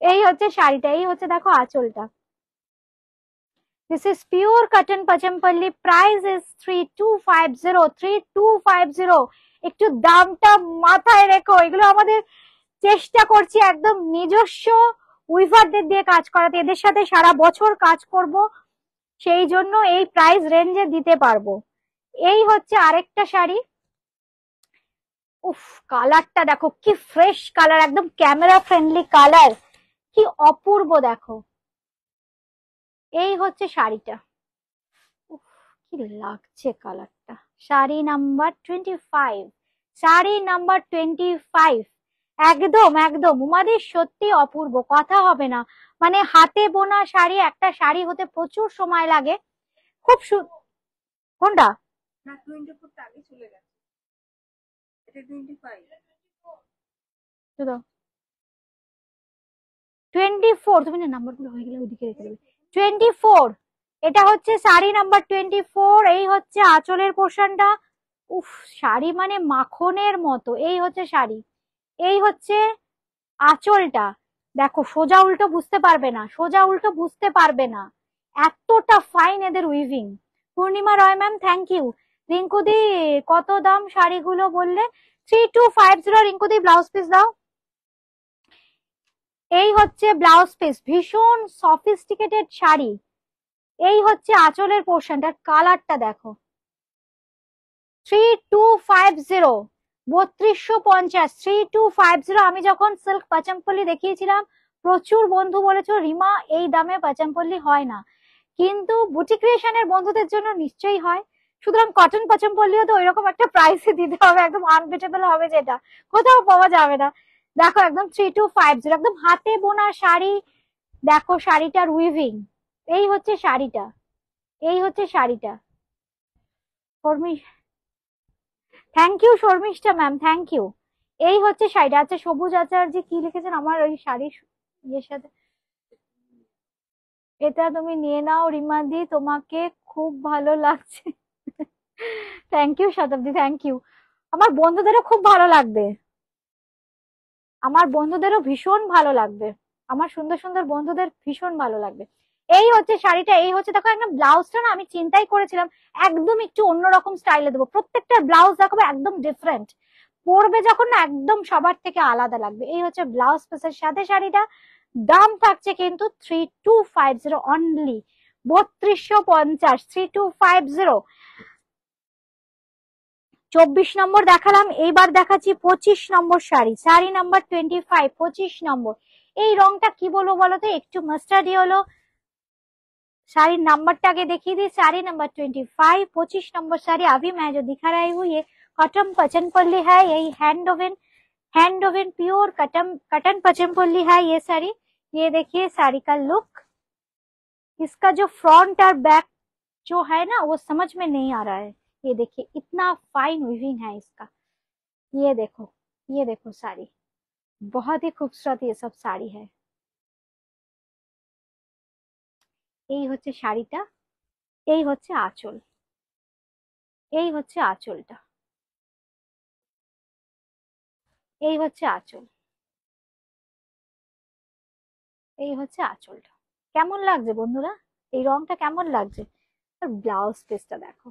এই হচ্ছে শাড়িটা, এই হচ্ছে দেখো আঁচলটা। This is pure cotton Pachampalli. Price is 3250, 3250। একটু দামটা মাথায় রেখো, এগুলো আমাদের চেষ্টা করছি একদম নিজস্ব উইভারদের দিয়ে কাজ করাতে, এদের সাথে সারা বছর কাজ করব, সেই জন্য এই প্রাইস রেঞ্জে দিতে পারবো। এই হচ্ছে আরেকটা শাড়ি। উফ, কালারটা দেখো কি ফ্রেশ কালার, একদম ক্যামেরা ফ্রেন্ডলি কালার, কি অপূর্ব দেখো। এই হচ্ছে শাড়িটা, উফ, কি লাগছে কালারটা। Sari number 25, sari number 25। একদম একদম উমাদের সত্যি অপূর্ব, কথা হবে না। মানে হাতে বোনা শাড়ি, একটা শাড়ি হতে প্রচুর সময় লাগে। খুব কোনটা? না 24 টা আগে চলে গেছে, এটা 25। 24, তুমি না নাম্বারগুলো হয়ে গেলে ওইদিকে রেখে দেবে। 24, এটা হচ্ছে শাড়ি নাম্বার 24। এই হচ্ছে আঁচলের পোর্শনটা। উফ, শাড়ি মানে মাখনের মতো। এই হচ্ছে শাড়ি, এই হচ্ছে আঁচলটা। দেখো সোজা উল্টো বুঝতে পারবে না, সোজা উল্টো বুঝতে পারবে না, এতটা ফাইন এদের weaving. Purnima Roy ma'am thank you. রিঙ্কুদি কত দাম শাড়িগুলো বললে? 3250। রিঙ্কুদি ব্লাউজ পিস দাও। এই হচ্ছে ব্লাউজ পিস, ভীষণ সফিস্টিকেটেড শাড়ি। এই হচ্ছে আঁচলের পোর্শনটার কালারটা দেখো। 3250, 3250, 3250। আমি যখন সিল্ক পাচামপল্লি দেখিয়েছিলাম প্রচুর বন্ধু বলেছো রিমা এই দামে পাচামপল্লি হয় না, কিন্তু বুটিক ক্রিয়েশনের বন্ধুদের জন্য নিশ্চয়ই হয়। সুতরাং কটন পাচামপল্লিও তো ওইরকম একটা প্রাইসে দিতে হবে, একদম আনবিটেবল হবে, যেটা কোথাও পাওয়া যাবে না। দেখো একদম 3250, একদম হাতে বোনা শাড়ি। দেখো শাড়িটার উইভিং। এই হচ্ছে শাড়িটা, এই হচ্ছে শাড়িটা। Thank you Sharmistha ma'am, thank you. এই হচ্ছে শাড়িটা। আচ্ছা সবুজ আচার্য কি লিখেছেন আমার ওই শাড়ির ইয়ের সাথে? এটা তুমি নিয়ে নাও রিমাদি, তোমাকে খুব ভালো লাগছে। Thank you Shatabdi, thank you. আমার বন্ধুদেরও খুব ভালো লাগবে, আমার বন্ধুদেরও ভীষণ ভালো লাগবে, আমার সুন্দর সুন্দর বন্ধুদের ভীষণ ভালো লাগবে। এই হচ্ছে শাড়িটা, এই হচ্ছে দেখো একদম ব্লাউজটা না আমি চিন্তাই করেছিলাম একদম একটু অন্যরকম স্টাইলে দেবো, প্রত্যেকটা ব্লাউজ দেখো একদম ডিফারেন্ট, পরবে যখন না একদম সবার থেকে আলাদা লাগবে। এই হচ্ছে ব্লাউজ পিসের সাথে শাড়িটা। দাম থাকছে কিন্তু 3250 অনলি, 3250, 3250। 24 নম্বর দেখালাম, এইবার দেখাচ্ছি 25 নম্বর শাড়ি, শাড়ি নাম্বার 25, 25 নম্বর। এই রংটা কি বলবো বলতো, একটু মাস্টার্ডি হলো। শাড়ির নাম্বারটা আগে দেখিয়ে দিই, শাড়ি नंबर 25, 25 नंबर साड़ी। अभी मैं जो दिखा रही हूँ ये कॉटन पचन पल्ली है, यही hand woven hand woven pure cotton cotton Pochampally है ये साड़ी। ये देखिए साड़ी का लुक, इसका जो फ्रंट और बैक जो है ना वो समझ में नहीं आ रहा है। ये देखिए इतना फाइन वीविंग है इसका। ये देखो साड़ी, बहुत ही खूबसूरत ये सब साड़ी है। এই হচ্ছে শাড়িটা, এই হচ্ছে আঁচল, এই হচ্ছে আঁচলটা, এই হচ্ছে আঁচল, এই হচ্ছে আঁচলটা। কেমন লাগছে বন্ধুরা? এই রংটা কেমন লাগছে? আর ব্লাউজ পিসটা দেখো,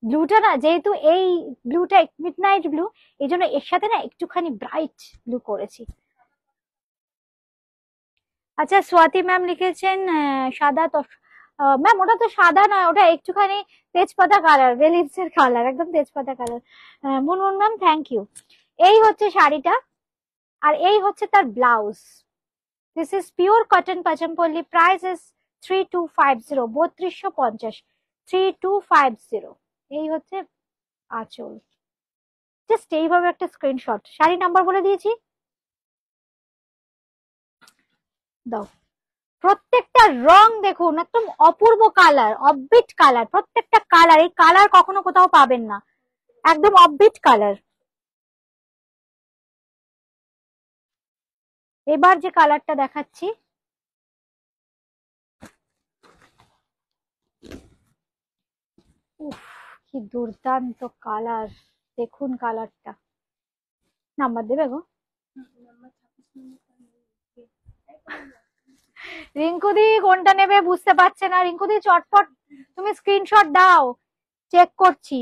ব্লুটা না যেহেতু এই ব্লুটা মিডনাইট ব্লু, এই জন্য এর সাথে না একটুখানি ব্রাইট ব্লু করেছি। আচ্ছা স্বাতি ম্যাম লিখেছেন সাদা তো, ম্যাম ওটা তো সাদা নয়, ওটা একটুখানি তেজপাতা কালার, বেলিভস এর কালার, একদম তেজপাতা colour. Munmun ma'am thank you. এই হচ্ছে শাড়িটা, আর এই হচ্ছে তার blouse. This is pure cotton Pochampally, price is 3250, 3250, 3250। এই হচ্ছে আঁচল। জাস্ট এইভাবে একটা স্ক্রিনশট। শাড়ি নাম্বার বলে দিয়েছি, দাও। প্রত্যেকটা রং দেখুন একদম অপূর্ব কালার, অফবিট কালার, প্রত্যেকটা কালার, এই কালার কখনো কোথাও পাবেন না, একদম অফবিট কালার। এবার যে কালারটা দেখাচ্ছি, উফ কি দুর্দান্ত কালার, দেখুন কালারটা। নাম্বার দেবে গো? রিঙ্কুদি কোনটা নেবে বুঝতে পারছে না, রিঙ্কুদি চটপট তুমি স্ক্রিনশট দাও, চেক করছি।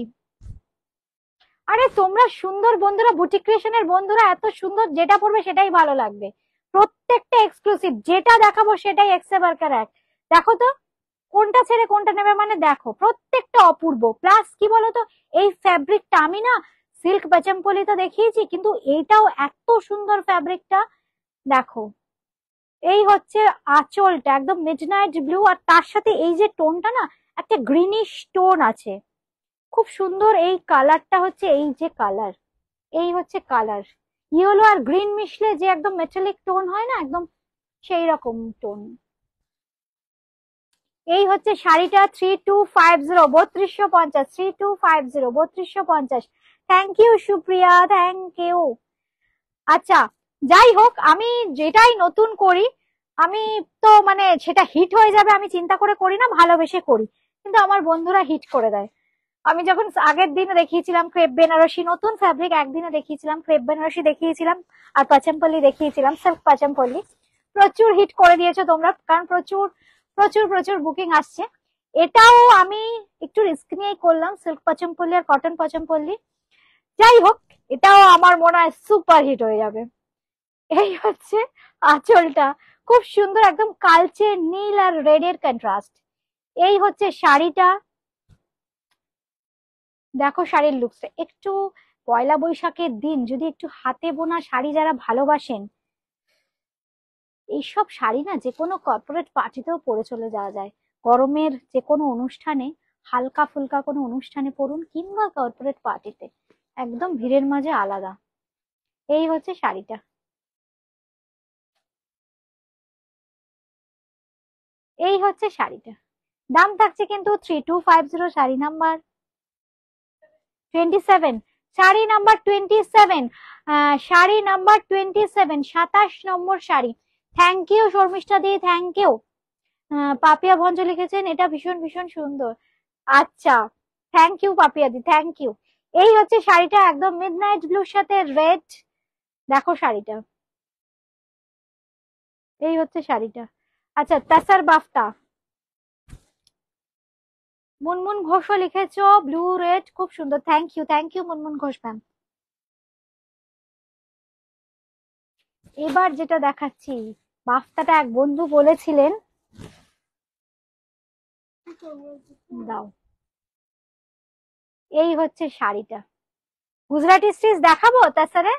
আরে তোমরা সুন্দর বন্ধুরা, বুটিক ক্রিয়েশনের বন্ধুরা এত সুন্দর, যেটা পড়বে সেটাই ভালো লাগবে, প্রত্যেকটা এক্সক্লুসিভ, যেটা দেখাবো সেটাই এক্সে বার্কার এক। দেখো তো কোনটা ছেড়ে কোনটা নেবে, মানে দেখো প্রত্যেকটা অপূর্ব। প্লাস কি বলতো, এই ফ্যাব্রিকটা আমি না সিল্ক পাচমপল্লি তো দেখিয়েছি, কিন্তু এইটাও এত সুন্দর ফ্যাব্রিকটা। দেখো এই হচ্ছে আঁচলটা, একদম মিডনাইট ব্লু, আর তার সাথে এই যে টোনটা না একটা গ্রিনিশ টোন আছে, খুব সুন্দর। এই কালারটা হচ্ছে এই যে কালার, এই হচ্ছে কালার, ইয়েলো আর গ্রিন মিশলে যে একদম মেটালিক টোন হয় না, একদম সেই রকম টোন। এই হচ্ছে শাড়িটা 3250, 3250, 3250, 3250। Thank you Supriya, thank you. আচ্ছা যাই হোক, আমি যেটাই নতুন করি আমি তো মানে সেটা হিট হয়ে যাবে আমি চিন্তা করে করি না, ভালোবেসে করি, কিন্তু আমার বন্ধুরা হিট করে দেয়। আমি যখন আগের দিনে দেখিয়েছিলাম ক্রেপ বেনারসি, নতুন ফ্যাব্রিক একদিনে দেখিয়েছিলাম, ক্রেপ বেনারসি দেখিয়েছিলাম, আর পাচমপল্লি দেখিয়েছিলাম, সিল্ক পাচমপল্লি, প্রচুর হিট করে দিয়েছো তোমরা, কারণ প্রচুর প্রচুর প্রচুর বুকিং আসছে। এটাও আমি একটু রিস্ক নিয়েই করলাম, সিল্ক পাচমপল্লি আর কটন পাচমপল্লি। যাই হোক এটাও আমার মনে হয় সুপার হিট হয়ে যাবে। এই হচ্ছে আঁচলটা, খুব সুন্দর, একদম কালচে নীল আর রেড এর কন্ট্রাস্ট। এই হচ্ছে শাড়িটা, দেখো শাড়ির লুকসটা একটু, পয়লা বৈশাখের দিন যদি একটু হাতে বোনা শাড়ি যারা ভালোবাসেন, এইসব শাড়ি না যে কোনো কর্পোরেট পার্টিতেও পরে চলে যাওয়া যায়, গরমের যে কোনো অনুষ্ঠানে, হালকা ফুলকা কোনো অনুষ্ঠানে পরুন, কিংবা কর্পোরেট পার্টিতে, একদম ভিড়ের মাঝে আলাদা। এই হচ্ছে শাড়িটা, এই হচ্ছে শাড়িটা। দাম থাকছে কিন্তু 3250, sari number 27, sari number 27, sari number 27, 27 number sari. Thank you Sharmistha di, thank you. Papiya Bhanja লিখেছেন এটা ভীষণ ভীষণ সুন্দর। আচ্ছা thank you Papiya di, thank you. এই হচ্ছে শাড়িটা, একদম মিডনাইট ব্লুর সাথে রেড, দেখো শাড়িটা, এই হচ্ছে শাড়িটা। আচ্ছা তাসার বাফতা, মুনমুন ঘোষও লিখেছো ব্লু রেড, খুব সুন্দর, thank you, thank you Munmun Ghosh ma'am. এবার যেটা দেখাচ্ছি, বাফতাটা এক বন্ধু বলেছিলেন, দাও। এই হচ্ছে শাড়িটা, গুজরাটি স্টিচ দেখাবো তাছাড়া,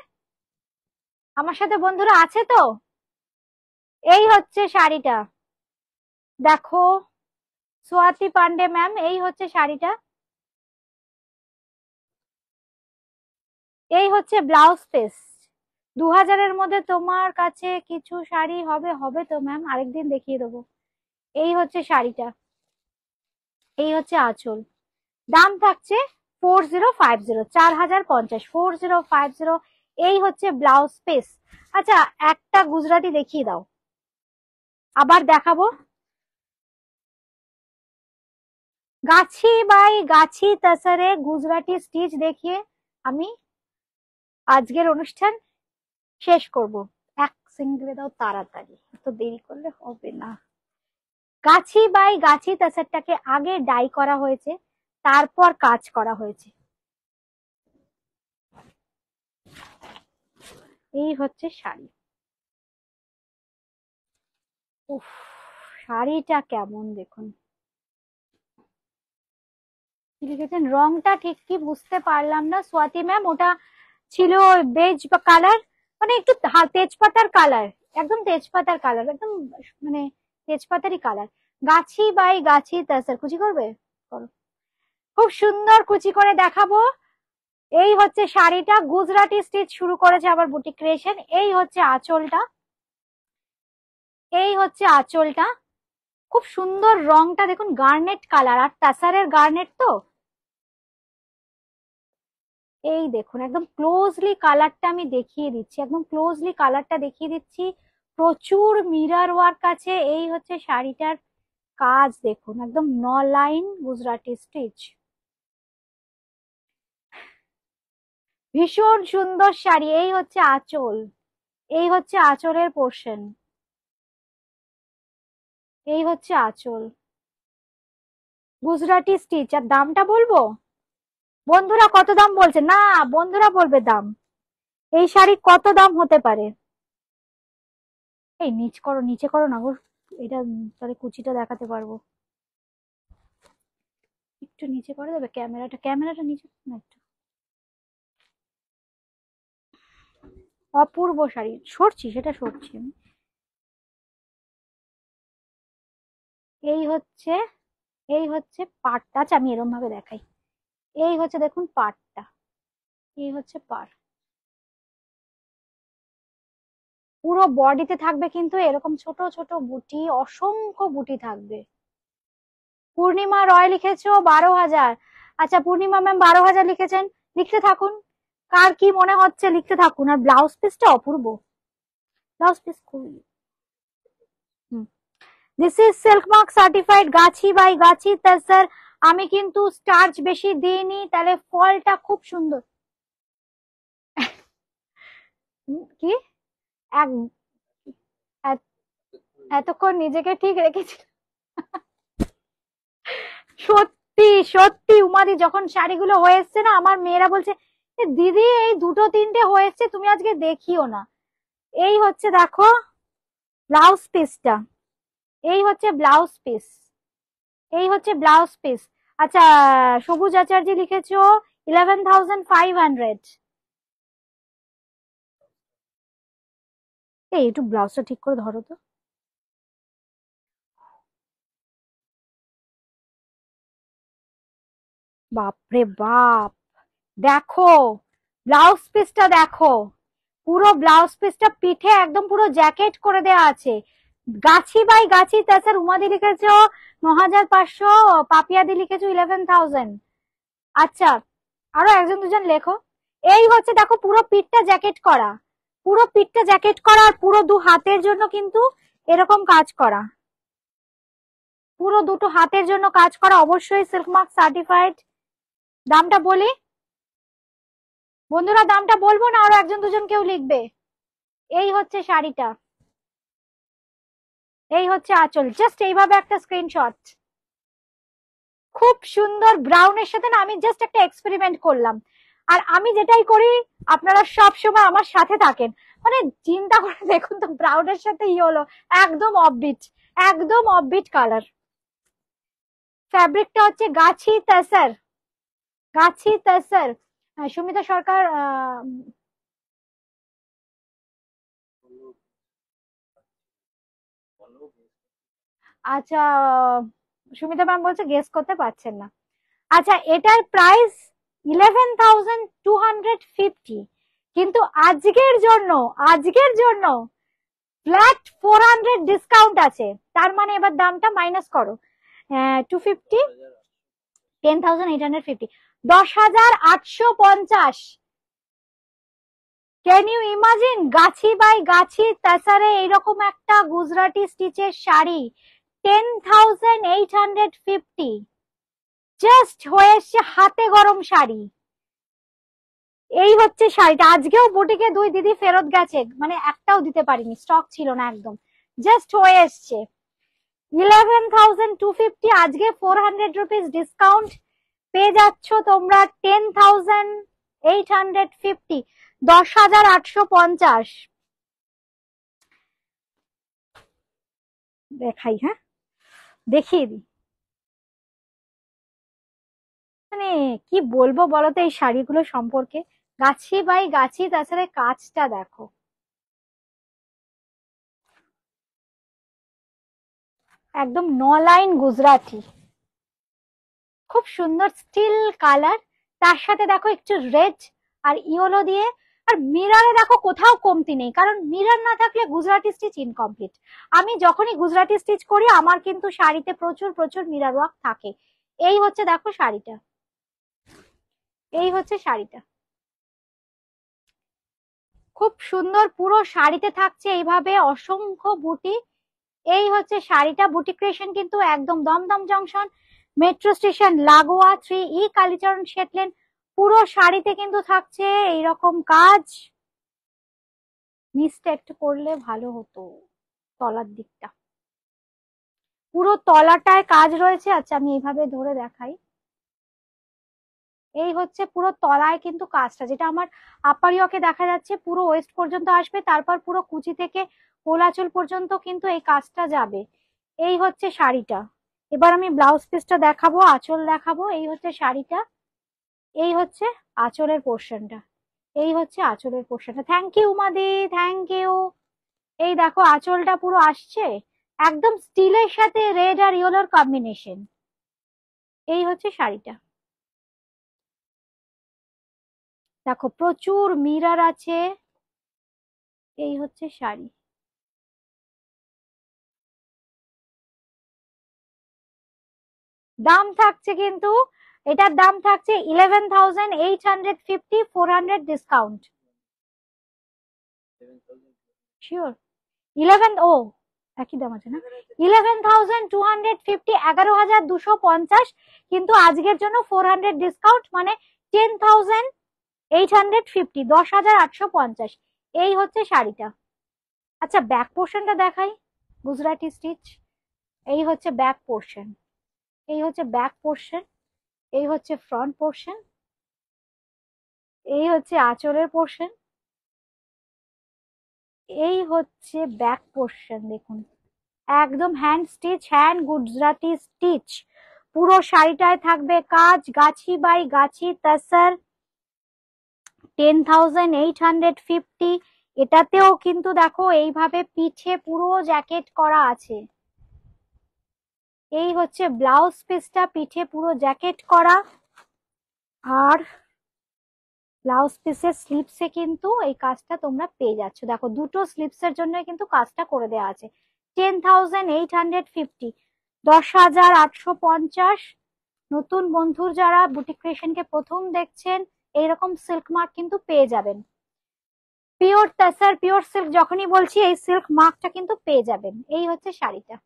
আমার সাথে বন্ধুরা আছে তো। এই হচ্ছে শাড়িটা, দেখো সোয়াতি পান্ডে ম্যাম, এই হচ্ছে শাড়িটা, এই হচ্ছে ব্লাউজ পিস, 2000-এর মধ্যে তোমার কাছে কিছু শাড়ি হবে? হবে তো ম্যাম, আরেকদিন দেখিয়ে দেবো। এই হচ্ছে শাড়িটা, এই হচ্ছে আঁচল। দাম থাকছে 4050, 4050, 4050। এই হচ্ছে ব্লাউজ পিস। আচ্ছা, একটা গুজরাটি দেখিয়ে দাও, আবার দেখাবো। গাছি বাই গাছি তাসারে গুজরাটি স্টিচ দেখিয়ে আমি আজকের অনুষ্ঠান শেষ করব। এক সিঙ্গেলে দাও তাড়াতাড়ি, এত দেরি করলে হবে না। গাছি বাই গাছি তাসারটাকে আগে ডাই করা হয়েছে, তারপর কাজ করা হয়েছে। এই হচ্ছে শাড়ি। উফ, শাড়িটা কেমন দেখুন। কি লিখেছেন? রংটা ঠিক কি বুঝতে পারলাম না স্বাতি ম্যাম। ওটা ছিল বেজ বা কালার, মানে একটু তেজপাতার কালার, একদম তেজপাতার কালার, একদম মানে তেজপাতারই কালার। গাছি বাই গাছি তাসার কুচি করবে, করো। খুব সুন্দর কুচি করে দেখাবো। এই হচ্ছে শাড়িটা, গুজরাটি স্টিচ শুরু করেছে আবার বুটিক ক্রিয়েশন। এই হচ্ছে আঁচলটা, এই হচ্ছে আঁচলটা। খুব সুন্দর রংটা দেখুন, গার্নেট কালার, আর টাসারের গার্নেট তো। এই দেখুন একদম ক্লোজলি কালারটা আমি দেখিয়ে দিচ্ছি, একদম ক্লোজলি কালারটা দেখিয়ে দিচ্ছি। প্রচুর মিরর ওয়ার্ক আছে। এই হচ্ছে শাড়িটার কাজ দেখুন, একদম 9 লাইন গুজরাটি স্টিচ। ভীষণ সুন্দর শাড়ি। এই হচ্ছে আঁচল, এই হচ্ছে আঁচলের পোর্শন, এই হচ্ছে আঁচল, গুজরাটি স্টিচ। আর দামটা বলবো? বন্ধুরা কত দাম বলছে? না, বন্ধুরা বলবে দাম। এই শাড়ি কত দাম হতে পারে? এই নিচ করো, নিচে করো না গো, এটা তাহলে কুচিটা দেখাতে পারবো। একটু নিচে করে দেবে ক্যামেরাটা, ক্যামেরাটা নিচে না একটু। অপূর্ব শাড়ি, সরছি সেটা সরছি আমি। এই হচ্ছে, এই হচ্ছে পাড়টা। আচ্ছা আমি এরকম ভাবে দেখাই। এই হচ্ছে দেখুন পাড়টা, এই হচ্ছে পাড়। পুরো বডিতে থাকবে কিন্তু এরকম ছোট ছোট বুটি, অসংখ্য বুটি থাকবে। পূর্ণিমা রয় লিখেছো 12,000। আচ্ছা পূর্ণিমা ম্যাম 12,000 লিখেছেন, লিখতে থাকুন। কার কি মনে হচ্ছে লিখতে থাকুন। আর ব্লাউজ পিসটা অপূর্ব, ব্লাউজ পিস খুবই। This is silk mark certified গাছি বাই গাছি তাসার। আমি কিন্তু স্টার্চ বেশি দিইনি, তাহলে ফলটা খুব সুন্দর। কি এক এতক্ষণ নিজেকে ঠিক রেখেছি। সত্যি সত্যি উমাদি, যখন শাড়িগুলো হয়ে এসছে না, আমার মেয়েরা বলছে দিদি এই দুটো তিনটে হয়েছে, তুমি আজকে দেখিও না। এই হচ্ছে দেখো ব্লাউজ পিসটা, এই হচ্ছে ব্লাউজ পিস, এই হচ্ছে ব্লাউজ পিস। আচ্ছা সবুজ আচার্য লিখেছো 11,500। এই একটু ব্লাউজটা ঠিক করে ধরো তো। বাপরে বাপ, দেখো ব্লাউজ পিসটা দেখো, পুরো ব্লাউজ পিসটা পিঠে একদম পুরো জ্যাকেট করে দেয়া আছে। গাছি বাই গাছি তাছাড়া উমাদি লিখেছো 9,500, পাপিয়াদি লিখেছো 11,000। আচ্ছা আরো একজন দুজন লেখো। এই হচ্ছে দেখো পুরো পিঠটা জ্যাকেট করা, পুরো পিঠটা জ্যাকেট করা, আর পুরো দু হাতের জন্য কিন্তু এরকম কাজ করা, পুরো দুটো হাতের জন্য কাজ করা, অবশ্যই সিল্ক মার্ক সার্টিফাইড। দামটা বলি বন্ধুরা, দামটা বলবো না আরো একজন দুজন কেউ লিখবে। এই হচ্ছে শাড়িটা, এই হচ্ছে আঁচল। জাস্ট এইভাবে একটা স্ক্রিনশট। খুব সুন্দর ব্রাউনের সাথে না, আমি জাস্ট একটা এক্সপেরিমেন্ট করলাম। আর আমি যেটাই করি আপনারা সব সময় আমার সাথে থাকেন, মানে চিন্তা করে দেখুন তো, ব্রাউনের সাথে হলো একদম অফবিট, একদম অফবিট কালার। ফ্যাব্রিকটা হচ্ছে গাছি তাসার, গাছি তাসার। সুমিতা সরকার আচ্ছা, সুমিতা ম্যাম বলছে গেস করতে পারছেন না। আচ্ছা এটার প্রাইস 11,250। কিন্তু আজকের জন্য ফ্ল্যাট 400 ডিসকাউন্ট আছে। তার মানে এবার দামটা মাইনাস করো, 250, 10,850, 10,850। Can you imagine? গাছি বাই গাছি তাছাড়া এইরকম একটা গুজরাটি স্টিচের শাড়ি 10,850 জাস্ট হয়ে এসছে হাতে গরম শাড়ি। এই হচ্ছে শাড়িটা। আজকেও বুটিকে 2 দিদি ফেরত গেছে, মানে একটাও দিতে পারিনি, স্টক ছিল না একদম, জাস্ট হয়ে এসছে 11,250। আজকে 400 রুপিস ডিসকাউন্ট পেয়ে যাচ্ছ তোমরা 10,850, 10,850। দেখাই, হ্যাঁ দেখিয়ে দিই। মানে কি বলবো বলতো এই শাড়িগুলো সম্পর্কে, গাছি বাই গাছি তাছাড়া কাজটা দেখো, একদম 9 লাইন গুজরাটি, খুব সুন্দর স্টিল কালার। তার সাথে দেখো একটু রেড আর ইয়েলো দিয়ে, আর মিররে দেখো কোথাও কমতি নেই, কারণ মিরর না থাকলে গুজরাটি স্টিচ ইনকমপ্লিট। আমি যখনই গুজরাটি স্টিচ করি আমার কিন্তু শাড়িতে প্রচুর প্রচুর মিরর ওয়ার্ক থাকে। এই হচ্ছে দেখো শাড়িটা, এই হচ্ছে শাড়িটা, খুব সুন্দর। পুরো শাড়িতে থাকছে এইভাবে অসংখ্য বুটি। এই হচ্ছে শাড়িটা। বুটি ক্রিয়েশন কিন্তু একদম দমদম জংশন মেট্রো স্টেশন লাগোয়া 3E কালীচরণ শেটলেন। পুরো শাড়িতে কিন্তু থাকছে এইরকম কাজ। নিচটা একটু করলে ভালো হতো, তলার দিকটা, পুরো তলাটায় কাজ রয়েছে। আচ্ছা আমি এইভাবে ধরে দেখাই। এই হচ্ছে পুরো তলায় কিন্তু কাজটা, যেটা আমার আপার ইয়কে দেখা যাচ্ছে পুরো ওয়েস্ট পর্যন্ত আসবে, তারপর পুরো কুচি থেকে কোলাচল পর্যন্ত কিন্তু এই কাজটা যাবে। এই হচ্ছে শাড়িটা। এবার আমি ব্লাউজ পিসটা দেখাবো, আঁচল দেখাবো। এই হচ্ছে শাড়িটা, এই হচ্ছে আঁচলের পোর্শনটা, এই হচ্ছে আঁচলের পোর্শনটা। থ্যাংক ইউ উমাদি, থ্যাংক ইউ। এই দেখো আঁচলটা পুরো আসছে একদম স্টিলের সাথে রেড আর ইয়েলোর কম্বিনেশন। এই হচ্ছে শাড়িটা, দেখো প্রচুর মিরর আছে। এই হচ্ছে শাড়ি। দাম থাকছে কিন্তু, এটার দাম থাকছে 11,850, 400 ডিসকাউন্ট। শিওর 11, ও একই দাম আছে না, 11,250, 11,250। কিন্তু আজকের জন্য 400 ডিসকাউন্ট, মানে 10,850, 10,850। এই হচ্ছে শাড়িটা। আচ্ছা ব্যাক পোর্শনটা দেখাই, গুজরাটি স্টিচ। এই হচ্ছে ব্যাক পোর্শন, এই হচ্ছে ব্যাক পোর্শন, এই হচ্ছে ফ্রন্ট পোর্শন, এই হচ্ছে আঁচলের পোর্শন, এই হচ্ছে ব্যাক পোর্শন। দেখুন একদম hand stitch, hand Gujarati stitch. পুরো শাড়িটায় থাকবে কাজ, গাছি বাই গাছি তাসার, 10,850। এটাতেও কিন্তু দেখো এইভাবে পিঠে পুরো জ্যাকেট করা আছে। এই হচ্ছে ব্লাউজ পিসটা, পিঠে পুরো জ্যাকেট করা। আর ব্লাউজ পিসের স্লিপসে কিন্তু এই কাজটা তোমরা পেয়ে যাচ্ছ। দেখো দুটো স্লিপসের জন্য কিন্তু কাজটা করে দেওয়া আছে। 10,850, 10,850। নতুন বন্ধুর যারা বুটিক ক্রিয়েশনকে প্রথম দেখছেন, এইরকম সিল্ক মার্ক কিন্তু পেয়ে যাবেন। পিওর তাসার পিওর সিল্ক যখনই বলছি এই সিল্ক মার্কটা কিন্তু পেয়ে যাবেন। এই হচ্ছে শাড়িটা।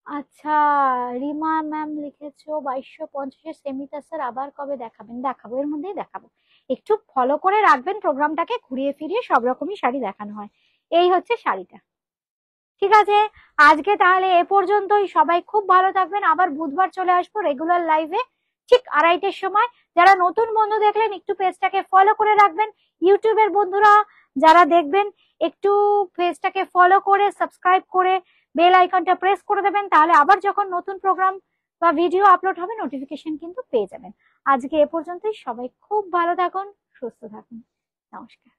আচ্ছা রিমা ম্যাম লিখেছো 2250 সেমি তাসার আবার কবে দেখাবেন? দেখাবো, এর মধ্যেই দেখাবো। একটু ফলো করে রাখবেন প্রোগ্রামটাকে, ঘুরিয়ে ফিরিয়ে সব রকমই শাড়ি দেখানো হয়। এই হচ্ছে শাড়িটা। ঠিক আছে, আজকে তাহলে এ পর্যন্তই। সবাই খুব ভালো থাকবেন। আবার বুধবার চলে আসবো রেগুলার লাইভে ঠিক 2:30-এর সময়। যারা নতুন বন্ধু দেখলেন একটু পেজটাকে ফলো করে রাখবেন। ইউটিউবের বন্ধুরা যারা দেখবেন একটু পেজটাকে ফলো করে সাবস্ক্রাইব করে বেল আইকনটা প্রেস করে দেবেন, তাহলে আবার যখন নতুন প্রোগ্রাম বা ভিডিও আপলোড হবে নোটিফিকেশন কিন্তু পেয়ে যাবেন। আজকে এ পর্যন্তই। সবাই খুব ভালো থাকুন, সুস্থ থাকুন। নমস্কার।